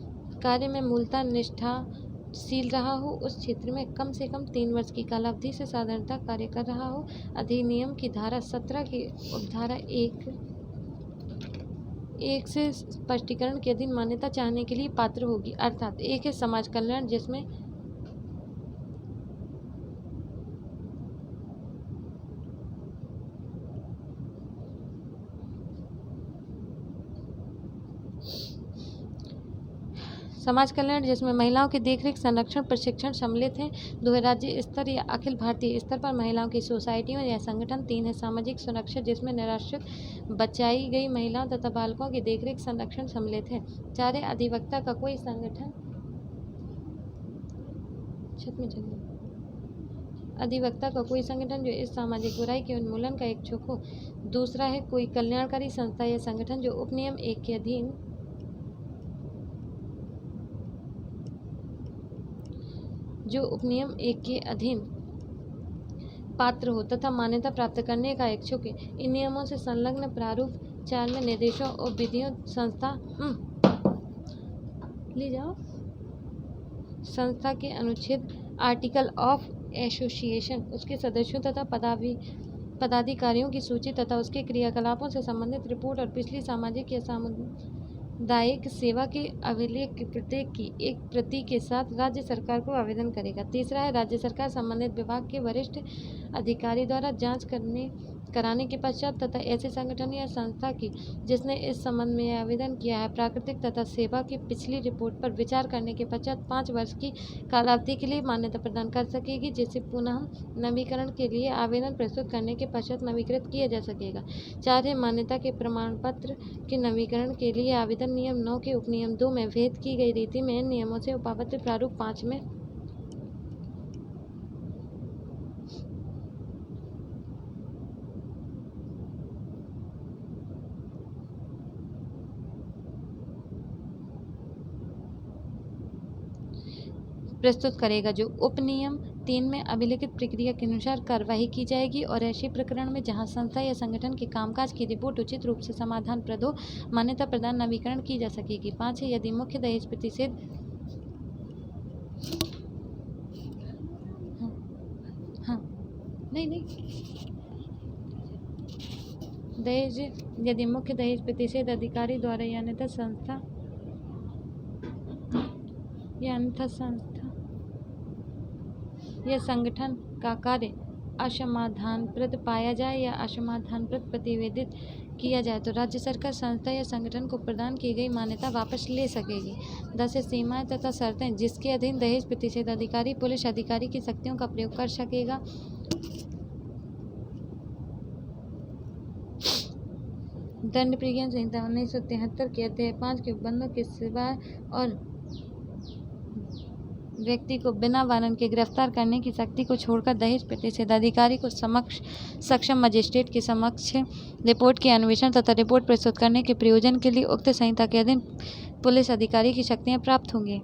कार्य में मूलतः निष्ठाशील रहा हो, उस क्षेत्र में कम से कम 3 वर्ष की कालावधि से साधारणतः कार्य कर रहा हो, अधिनियम की धारा 17 की उपधारा 1 से स्पष्टीकरण के अधीन मान्यता चाहने के लिए पात्र होगी। अर्थात 1 है समाज कल्याण जिसमें महिलाओं के देखरेख संरक्षण प्रशिक्षण सम्मिलित हैं। 2 है राज्य स्तर या अखिल भारतीय स्तर पर महिलाओं की सोसाइटियों या संगठन। 3 है सामाजिक सुरक्षा जिसमें निराश्रित बचाई गई महिलाओं तथा बालकों की देखरेख संरक्षण सम्मिलित है। 4 है अधिवक्ता का कोई संगठन जो इस सामाजिक बुराई के उन्मूलन का इच्छुक हो। दूसरा है कोई कल्याणकारी संस्था या संगठन जो उपनियम 1 के अधीन पात्र हो तथा मान्यता प्राप्त करने का इच्छुक है। इन नियमों से संलग्न प्रारूप 4 में निर्देशों और विधियों संस्था के अनुच्छेद आर्टिकल ऑफ एसोसिएशन, उसके सदस्यों तथा पदाधिकारियों की सूची तथा उसके क्रियाकलापों से संबंधित रिपोर्ट और पिछली सामाजिक या सामुदायिक सेवा के अभिलेख की प्रत्येक की एक प्रति के साथ राज्य सरकार को आवेदन करेगा। तीसरा है राज्य सरकार संबंधित विभाग के वरिष्ठ अधिकारी द्वारा जांच कराने के पश्चात तथा ऐसे संगठन या संस्था की जिसने इस संबंध में आवेदन किया है प्राकृतिक तथा सेवा की पिछली रिपोर्ट पर विचार करने के पश्चात 5 वर्ष की कालावधि के लिए मान्यता प्रदान कर सकेगी, जिसे पुनः नवीकरण के लिए आवेदन प्रस्तुत करने के पश्चात नवीकृत किया जा सकेगा। 4 है मान्यता के प्रमाण पत्र के नवीकरण के लिए आवेदन नियम 9 के उपनियम 2 में भेद की गई रीति में इन नियमों से उपापत्ति प्रारूप 5 में प्रस्तुत करेगा, जो उपनियम 3 में अभिलिखित प्रक्रिया के अनुसार कार्यवाही की जाएगी और ऐसे प्रकरण में जहां संस्था या संगठन के कामकाज की रिपोर्ट उचित रूप से समाधानप्रद हो मान्यता प्रदान नवीकरण की जा सकेगी। 5 है यदि मुख्य दहेज प्रतिषेध नहीं नहीं, दहेज यदि मुख्य दहेज प्रतिषेध अधिकारी द्वारा या अन्यथा संस्था या संगठन का कार्य असमाधानप्रद पाया जाए या असमाधानप्रद प्रतिवेदित किया जाए तो राज्य सरकार संस्था या संगठन को प्रदान की गई मान्यता वापस ले सकेगी। 10 सीमाएं तथा शर्तें जिसके अधीन दहेज प्रतिषेध अधिकारी पुलिस अधिकारी की शक्तियों का प्रयोग कर सकेगा। दंड प्रक्रिया संहिता 1973 के अध्याय 5 के बंदों के सिवाय और व्यक्ति को बिना वारंट के गिरफ्तार करने की शक्ति को छोड़कर दहेज प्रतिषेध अधिकारी को सक्षम मजिस्ट्रेट के समक्ष रिपोर्ट के अन्वेषण तथा रिपोर्ट प्रस्तुत करने के प्रयोजन के लिए उक्त संहिता के अधीन पुलिस अधिकारी की शक्तियां प्राप्त होंगी।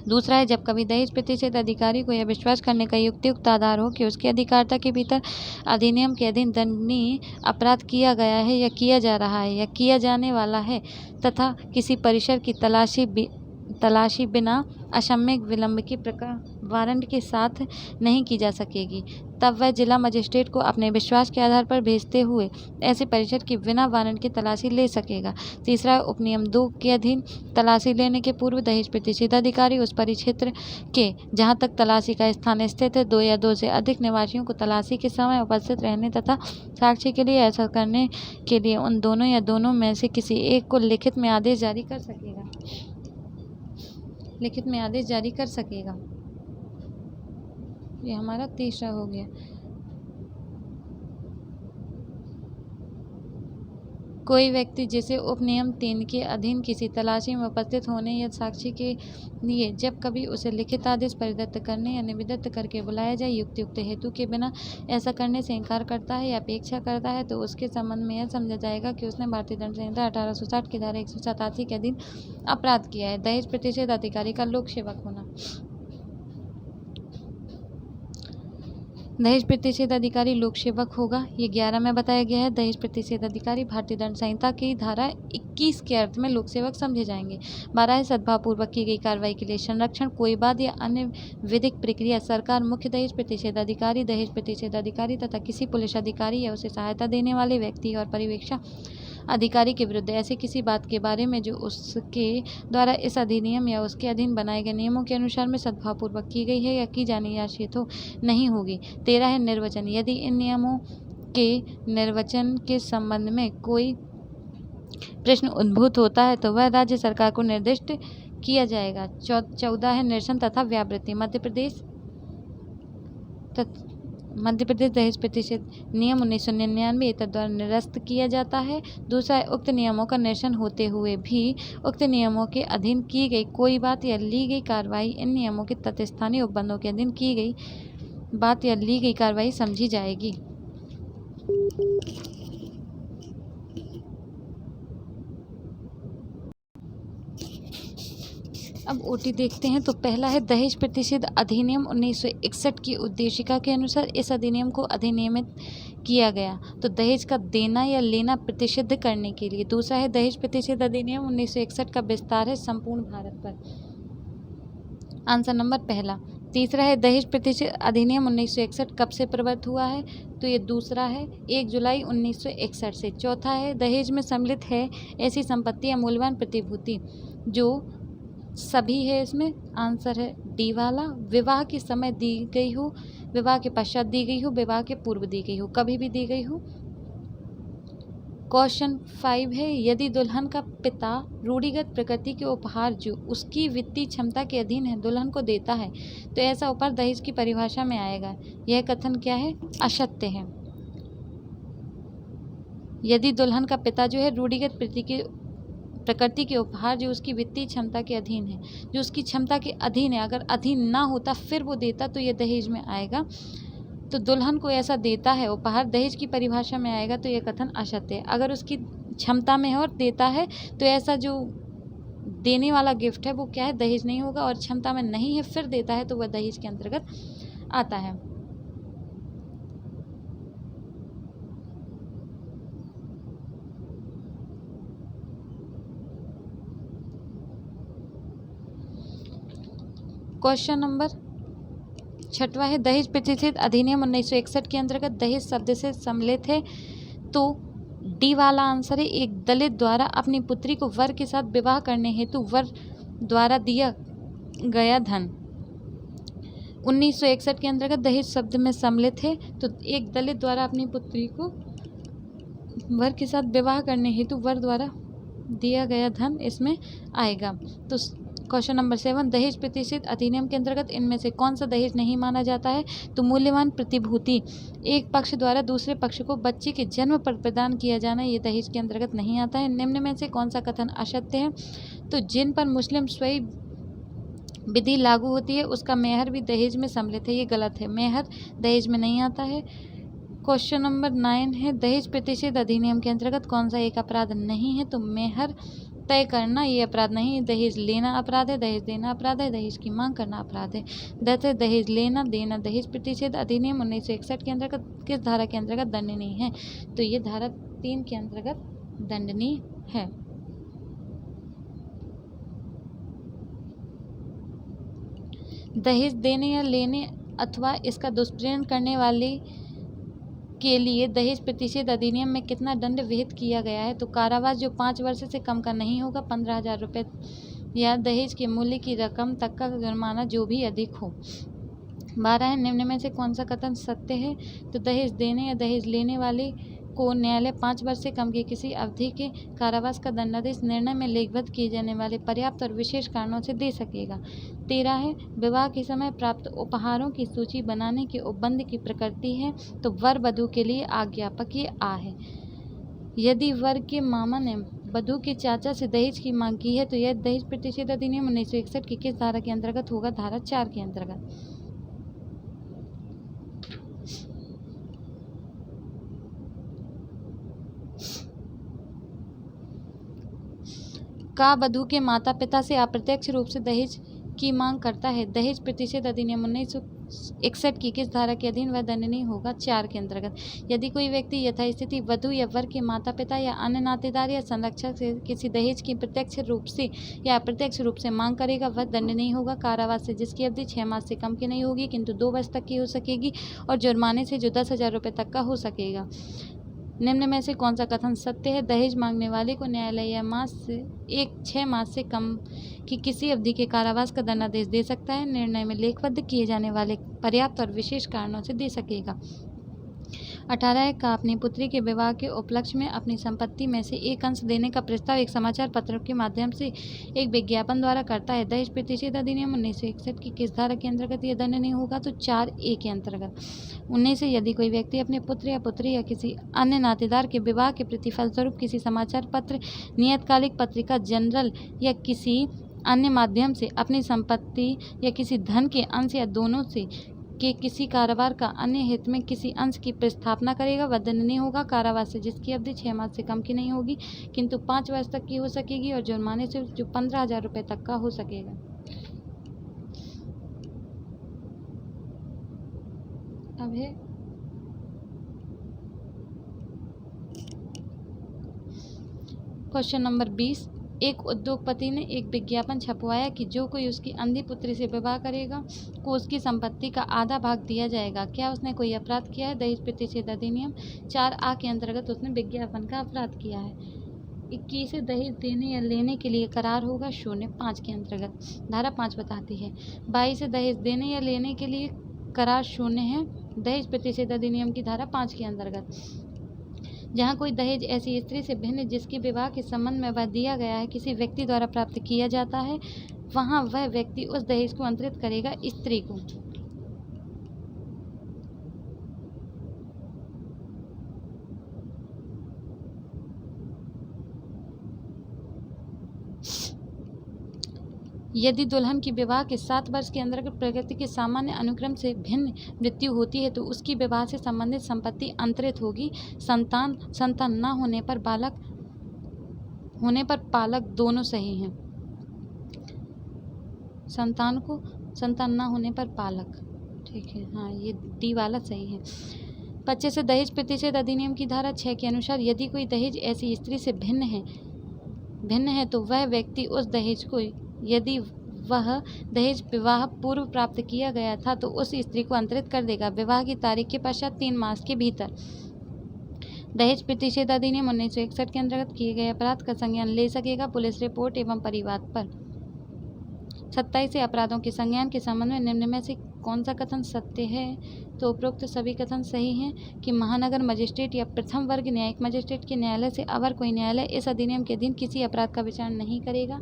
दूसरा है, जब कभी दहेज प्रतिषेध अधिकारी को यह विश्वास करने का युक्तियुक्त आधार हो कि उसकी अधिकारिता के भीतर अधिनियम के अधीन दंडनीय अपराध किया गया है या किया जा रहा है या किया जाने वाला है तथा किसी परिसर की तलाशी बिना असामयिक विलंब के प्रकार वारंट के साथ नहीं की जा सकेगी, तब वह जिला मजिस्ट्रेट को अपने विश्वास के आधार पर भेजते हुए ऐसे परिसर की बिना वारंट की तलाशी ले सकेगा। तीसरा, उपनियम 2 के अधीन तलाशी लेने के पूर्व दहेज प्रतिषेध अधिकारी उस परिक्षेत्र के जहां तक तलाशी का स्थान स्थित है 2 या 2 से अधिक निवासियों को तलाशी के समय उपस्थित रहने तथा साक्षी के लिए ऐसा करने के लिए उन दोनों या दोनों में से किसी एक को लिखित में आदेश जारी कर सकेगा। ये हमारा तीसरा हो गया। कोई व्यक्ति जिसे उपनियम 3 के अधीन किसी तलाशी में उपस्थित होने या साक्षी के लिए जब कभी उसे लिखित आदेश परिदत्त करने या निवेदित करके बुलाया जाए युक्त हेतु के बिना ऐसा करने से इनकार करता है या अपेक्षा करता है तो उसके संबंध में यह समझा जाएगा कि उसने भारतीय दंड संहिता 1860 की धारा 187 के अधीन अपराध किया है। दहेज प्रतिषेध अधिकारी का लोक सेवक होना। दहेज प्रतिषेध अधिकारी लोक सेवक होगा, ये 11 में बताया गया है। दहेज प्रतिषेध अधिकारी भारतीय दंड संहिता की धारा 21 के अर्थ में लोक सेवक समझे जाएंगे। 12 है, सद्भावपूर्वक की गई कार्रवाई के लिए संरक्षण, कोई बात या अन्य विधिक प्रक्रिया सरकार मुख्य दहेज प्रतिषेध अधिकारी तथा किसी पुलिस अधिकारी या उसे सहायता देने वाले व्यक्ति और परिवीक्षा अधिकारी के विरुद्ध ऐसी किसी बात के बारे में जो उसके द्वारा इस अधिनियम या उसके अधीन बनाए गए नियमों के अनुसार में सद्भावपूर्वक की गई है या की जानी आशय तो नहीं होगी। 13 है, निर्वचन। यदि इन नियमों के निर्वचन के संबंध में कोई प्रश्न उद्भूत होता है तो वह राज्य सरकार को निर्दिष्ट किया जाएगा। 14 है, निरसन तथा व्यावृत्ति। मध्य प्रदेश दहेज प्रतिषेध नियम 1999 द्वारा निरस्त किया जाता है। दूसरा है, उक्त नियमों का निरसन होते हुए भी उक्त नियमों के अधीन की गई कोई बात या ली गई कार्रवाई इन नियमों के तत्स्थानीय उपबंधों के अधीन की गई बात या ली गई कार्रवाई समझी जाएगी। अब ओटी देखते हैं। तो पहला है, दहेज प्रतिषेध अधिनियम 1961 की उद्देशिका के अनुसार इस अधिनियम को अधिनियमित किया गया तो दहेज का देना या लेना प्रतिषिद्ध करने के लिए। दूसरा है, दहेज प्रतिषेध अधिनियम 1961 का विस्तार है संपूर्ण भारत पर। आंसर नंबर पहला। तीसरा है, दहेज प्रतिषेध अधिनियम 1961 कब से प्रवृत्त हुआ है तो ये दूसरा है, 1 जुलाई 1961 से। चौथा है, दहेज में सम्मिलित है ऐसी संपत्ति या मूल्यवान प्रतिभूति जो सभी है इसमें। आंसर है डी वाला। विवाह के समय दी गई हो, विवाह के पश्चात दी गई हो, विवाह के पूर्व दी गई हो, कभी भी दी गई हो। क्वेश्चन 5 है, यदि दुल्हन का पिता रूढ़िगत प्रकृति के उपहार जो उसकी वित्तीय क्षमता के अधीन है दुल्हन को देता है तो ऐसा उपहार दहेज की परिभाषा में आएगा। यह कथन क्या है? असत्य है। यदि दुल्हन का पिता जो है रूढ़िगत प्रकृति के उपहार जो उसकी वित्तीय क्षमता के अधीन है, जो उसकी क्षमता के अधीन है, अगर अधीन ना होता फिर वो देता तो ये दहेज में आएगा। तो दुल्हन को ऐसा देता है उपहार दहेज की परिभाषा में आएगा तो ये कथन असत्य है। अगर उसकी क्षमता में है और देता है तो ऐसा जो देने वाला गिफ्ट है वो क्या है? दहेज नहीं होगा। और क्षमता में नहीं है फिर देता है तो वह दहेज के अंतर्गत आता है। क्वेश्चन नंबर छठवां है दहेज प्रतिषेध अधिनियम 1961 के अंतर्गत दहेज शब्द से सम्मिलित है, तो डी वाला आंसर है। एक दलित द्वारा अपनी पुत्री को वर के साथ विवाह करने हेतु वर द्वारा दिया गया धन 1961 के अंतर्गत दहेज शब्द में सम्मिलित है, तो एक दलित द्वारा अपनी पुत्री को वर के साथ विवाह करने हेतु वर द्वारा दिया गया धन इसमें आएगा। तो क्वेश्चन नंबर 7, दहेज प्रतिषेध अधिनियम के अंतर्गत इनमें से कौन सा दहेज नहीं माना जाता है? तो मूल्यवान प्रतिभूति एक पक्ष द्वारा दूसरे पक्ष को बच्चे के जन्म पर प्रदान किया जाना ये दहेज के अंतर्गत नहीं आता है। निम्न में से कौन सा कथन असत्य है? तो जिन पर मुस्लिम स्वयं विधि लागू होती है उसका मेहर भी दहेज में सम्मिलित है, ये गलत है। मेहर दहेज में नहीं आता है। क्वेश्चन नंबर 9 है दहेज प्रतिषेध अधिनियम के अंतर्गत कौन सा एक अपराध नहीं है? तो मेहर तय करना ये अपराध नहीं है। दहेज लेना अपराध है, दहेज देना अपराध है, दहेज की मांग करना अपराध है। दहेज लेना देना दहेज प्रतिषेध अधिनियम 1961 के अंतर्गत किस धारा के अंतर्गत दंडनीय है? तो ये धारा 3 के अंतर्गत दंडनीय है। दहेज देने या लेने अथवा इसका दुष्प्रयोग करने वाले के लिए दहेज प्रतिषेध अधिनियम में कितना दंड विहित किया गया है? तो कारावास जो 5 वर्ष से कम का नहीं होगा, 15,000 रुपये या दहेज के मूल्य की रकम तक का जुर्माना जो भी अधिक हो। 12 है निम्न में से कौन सा कथन सत्य है? तो दहेज देने या दहेज लेने वाले को न्यायालय 5 वर्ष से कम की किसी अवधि के कारावास का दंडादेश निर्णय में लेखबद्ध किए जाने वाले पर्याप्त और विशेष कारणों से दे सकेगा। 13 है विवाह के समय प्राप्त उपहारों की सूची बनाने के उपबंध की प्रकृति है, तो वर वधू के लिए आज्ञापक ये आ है। यदि वर के मामा ने वधू के चाचा से दहेज की मांग की है तो यह दहेज प्रतिषेध अधिनियम 1961 की किस धारा के अंतर्गत होगा? धारा 4 के अंतर्गत। का वधू के माता पिता से अप्रत्यक्ष रूप से दहेज की मांग करता है? दहेज प्रतिषेध अधिनियम 1961 की किस धारा के अधीन वह दंडनीय होगा? 4 के अंतर्गत। यदि कोई व्यक्ति यथास्थिति वधू या वर के माता पिता या अन्य नातेदार या संरक्षक से किसी दहेज की प्रत्यक्ष रूप से या अप्रत्यक्ष रूप से मांग करेगा वह दंडनीय होगा। कारावास से जिसकी अवधि 6 मास से कम की नहीं होगी किंतु 2 वर्ष तक की हो सकेगी, और जुर्माने से जो 10,000 रुपये तक का हो सकेगा। निम्न में से कौन सा कथन सत्य है? दहेज मांगने वाले को न्यायालय या 6 मास से कम की किसी अवधि के कारावास का दंडादेश दे सकता है, निर्णय में लेखबद्ध किए जाने वाले पर्याप्त और विशेष कारणों से दे सकेगा। 18 है का अपनी पुत्री के विवाह के उपलक्ष्य में अपनी संपत्ति में से एक अंश देने का प्रस्ताव एक समाचार पत्र के माध्यम से एक विज्ञापन द्वारा करता है। दहेज प्रतिषेध अधिनियम 1961 की किस धारा के अंतर्गत यह दंडनीय होगा? तो 4A के अंतर्गत। 19 है यदि कोई व्यक्ति अपने पुत्र या पुत्री या किसी अन्य नातेदार के विवाह के प्रतिफल स्वरूप किसी समाचार पत्र, नियतकालिक पत्रिका, जनरल या किसी अन्य माध्यम से अपनी संपत्ति या किसी धन के अंश या दोनों से के किसी कारोबार का अन्य हित में किसी अंश की प्रस्थापना करेगा वह दंडनीय होगा। कारावास से जिसकी अवधि 6 मास से कम की नहीं होगी किंतु 5 वर्ष तक की हो सकेगी, और जुर्माने से जो 15,000 रुपये तक का हो सकेगा। अब है क्वेश्चन नंबर 20। एक उद्योगपति ने एक विज्ञापन छपवाया कि जो कोई उसकी अंधी पुत्री से विवाह करेगा को उसकी संपत्ति का आधा भाग दिया जाएगा। क्या उसने कोई अपराध किया है? दहेज प्रतिषेध अधिनियम 4A के अंतर्गत उसने विज्ञापन का अपराध किया है। 21 से दहेज देने या लेने के लिए करार होगा 05 के अंतर्गत, धारा 5 बताती है। 22 से दहेज देने या लेने के लिए करार 0 है, दहेज प्रतिषेध अधिनियम की धारा 5 के अंतर्गत। जहाँ कोई दहेज ऐसी स्त्री से भिन्न जिसके विवाह के संबंध में वह दिया गया है किसी व्यक्ति द्वारा प्राप्त किया जाता है, वहाँ वह व्यक्ति उस दहेज को अंतरित करेगा स्त्री को। यदि दुल्हन की विवाह के 7 वर्ष के अंतर्गत प्रकृति के सामान्य अनुक्रम से भिन्न मृत्यु होती है तो उसकी विवाह से संबंधित संपत्ति अंतरित होगी। संतान न होने पर पालक दोनों सही हैं। संतान न होने पर पालक, ठीक है, हाँ ये डी वाला सही है। 25 से दहेज प्रतिषेध अधिनियम की धारा 6 के अनुसार यदि कोई दहेज ऐसी स्त्री से भिन्न है तो वह व्यक्ति उस दहेज को यदि वह दहेज विवाह पूर्व प्राप्त किया गया था तो उस स्त्री को अंतरित कर देगा। विवाह की तारीख के पश्चात 3 मास के भीतर दहेज प्रतिषेध अधिनियम 1961 के अंतर्गत किए गए अपराध का संज्ञान ले सकेगा पुलिस रिपोर्ट एवं परिवाद पर। 27 से अपराधों के संज्ञान के संबंध में निम्न में से कौन सा कथन सत्य है? तो उपरोक्त सभी कथन सही हैं कि महानगर मजिस्ट्रेट या प्रथम वर्ग न्यायिक मजिस्ट्रेट के न्यायालय से अवर कोई न्यायालय इस अधिनियम के अधीन किसी अपराध का विचारण नहीं करेगा।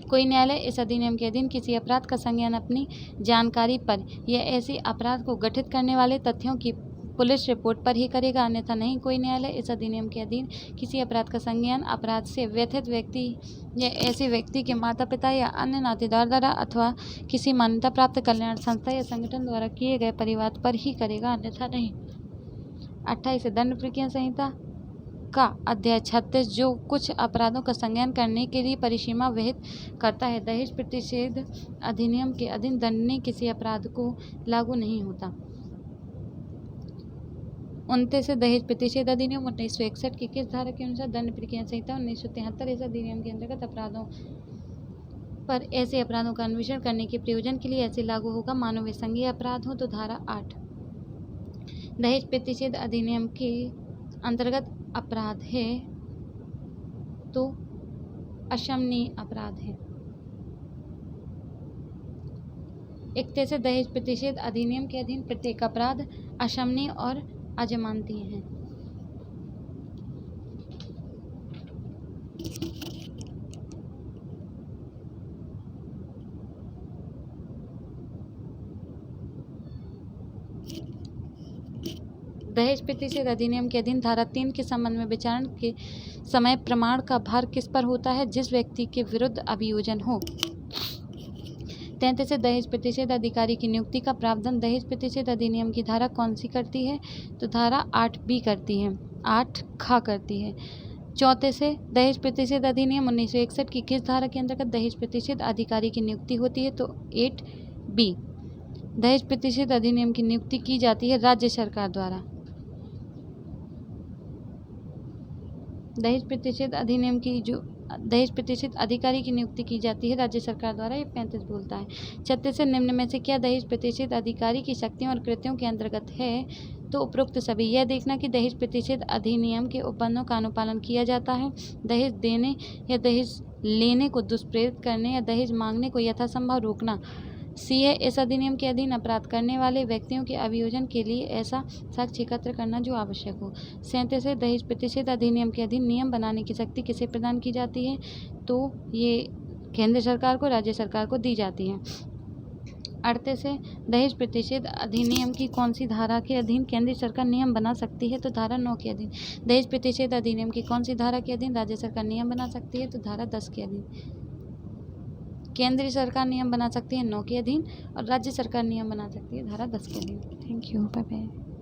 कोई न्यायालय इस अधिनियम के अधीन किसी अपराध का संज्ञान अपनी जानकारी पर या ऐसे अपराध को गठित करने वाले तथ्यों की पुलिस रिपोर्ट पर ही करेगा, अन्यथा नहीं। कोई न्यायालय इस अधिनियम के अधीन किसी अपराध का संज्ञान अपराध से व्यथित व्यक्ति या ऐसे व्यक्ति के माता पिता या अन्य नातेदार द्वारा अथवा किसी मान्यता प्राप्त कल्याण संस्था या संगठन द्वारा किए गए परिवाद पर ही करेगा, अन्यथा नहीं। 28 दंड प्रक्रिया संहिता का अध्याय 36 जो कुछ अपराधों का संज्ञान करने के लिए परिसीमा विहित करता है, दहेज प्रतिषेध अधिनियम के अधीन दंडनीय किसी अपराध को लागू नहीं होता। 29 दहेज प्रतिषेध अधिनियम 1961 की किस धारा के अनुसार दंड प्रक्रिया संहिता 1973 इस अधिनियम के अंतर्गत अपराधों पर ऐसे अपराधों का अन्वेषण करने के प्रयोजन के लिए ऐसे लागू होगा? मानो वे संज्ञेय अपराध हो तो धारा 8 दहेज प्रतिषेध अधिनियम के अंतर्गत अपराध है तो अशमनीय अपराध है। 31 दहेज प्रतिषेध अधिनियम के अधीन प्रत्येक अपराध अशमनीय और अजमानती हैं। दहेज प्रतिषेध अधिनियम के अधीन धारा 3 के संबंध में विचारण के समय प्रमाण का भार किस पर होता है? जिस व्यक्ति के विरुद्ध अभियोजन हो। 33 दहेज प्रतिषेध अधिकारी की नियुक्ति का प्रावधान दहेज प्रतिषेध अधिनियम की धारा कौन सी करती है? तो धारा 8B करती है, 8 ख करती है। 34 दहेज प्रतिषेध अधिनियम 1961 की किस धारा के अंतर्गत दहेज प्रतिषेध अधिकारी की नियुक्ति होती है? तो 8B। दहेज प्रतिषेध अधिनियम की नियुक्ति की जाती है राज्य सरकार द्वारा। दहेज प्रतिषेध अधिनियम की जो दहेज प्रतिषेध अधिकारी की नियुक्ति की जाती है राज्य सरकार द्वारा, ये 35 बोलता है। 36 निम्न में से क्या दहेज प्रतिषेध अधिकारी की शक्तियों और कृत्यों के अंतर्गत है? तो उपरोक्त सभी। यह देखना कि दहेज प्रतिषेध अधिनियम के उपबंधों का अनुपालन किया जाता है, दहेज देने या दहेज लेने को दुष्प्रेरित करने या दहेज मांगने को यथासंभव रोकना। सी है इस अधिनियम के अधीन अपराध करने वाले व्यक्तियों के अभियोजन के लिए ऐसा साक्ष्य एकत्र करना जो आवश्यक हो। 37 दहेज प्रतिषेध अधिनियम के अधीन नियम बनाने की शक्ति किसे प्रदान की जाती है? तो ये केंद्र सरकार को, राज्य सरकार को दी जाती है। 38 दहेज प्रतिषेध अधिनियम की कौन सी धारा के अधीन केंद्र सरकार नियम बना सकती है? तो धारा 9 के अधीन। दहेज प्रतिषेध अधिनियम की कौन सी धारा के अधीन राज्य सरकार नियम बना सकती है? तो धारा 10 के अधीन। केंद्रीय सरकार नियम बना सकती है 9 के अधीन और राज्य सरकार नियम बना सकती है धारा 10 के अधीन। Thank you, bye bye.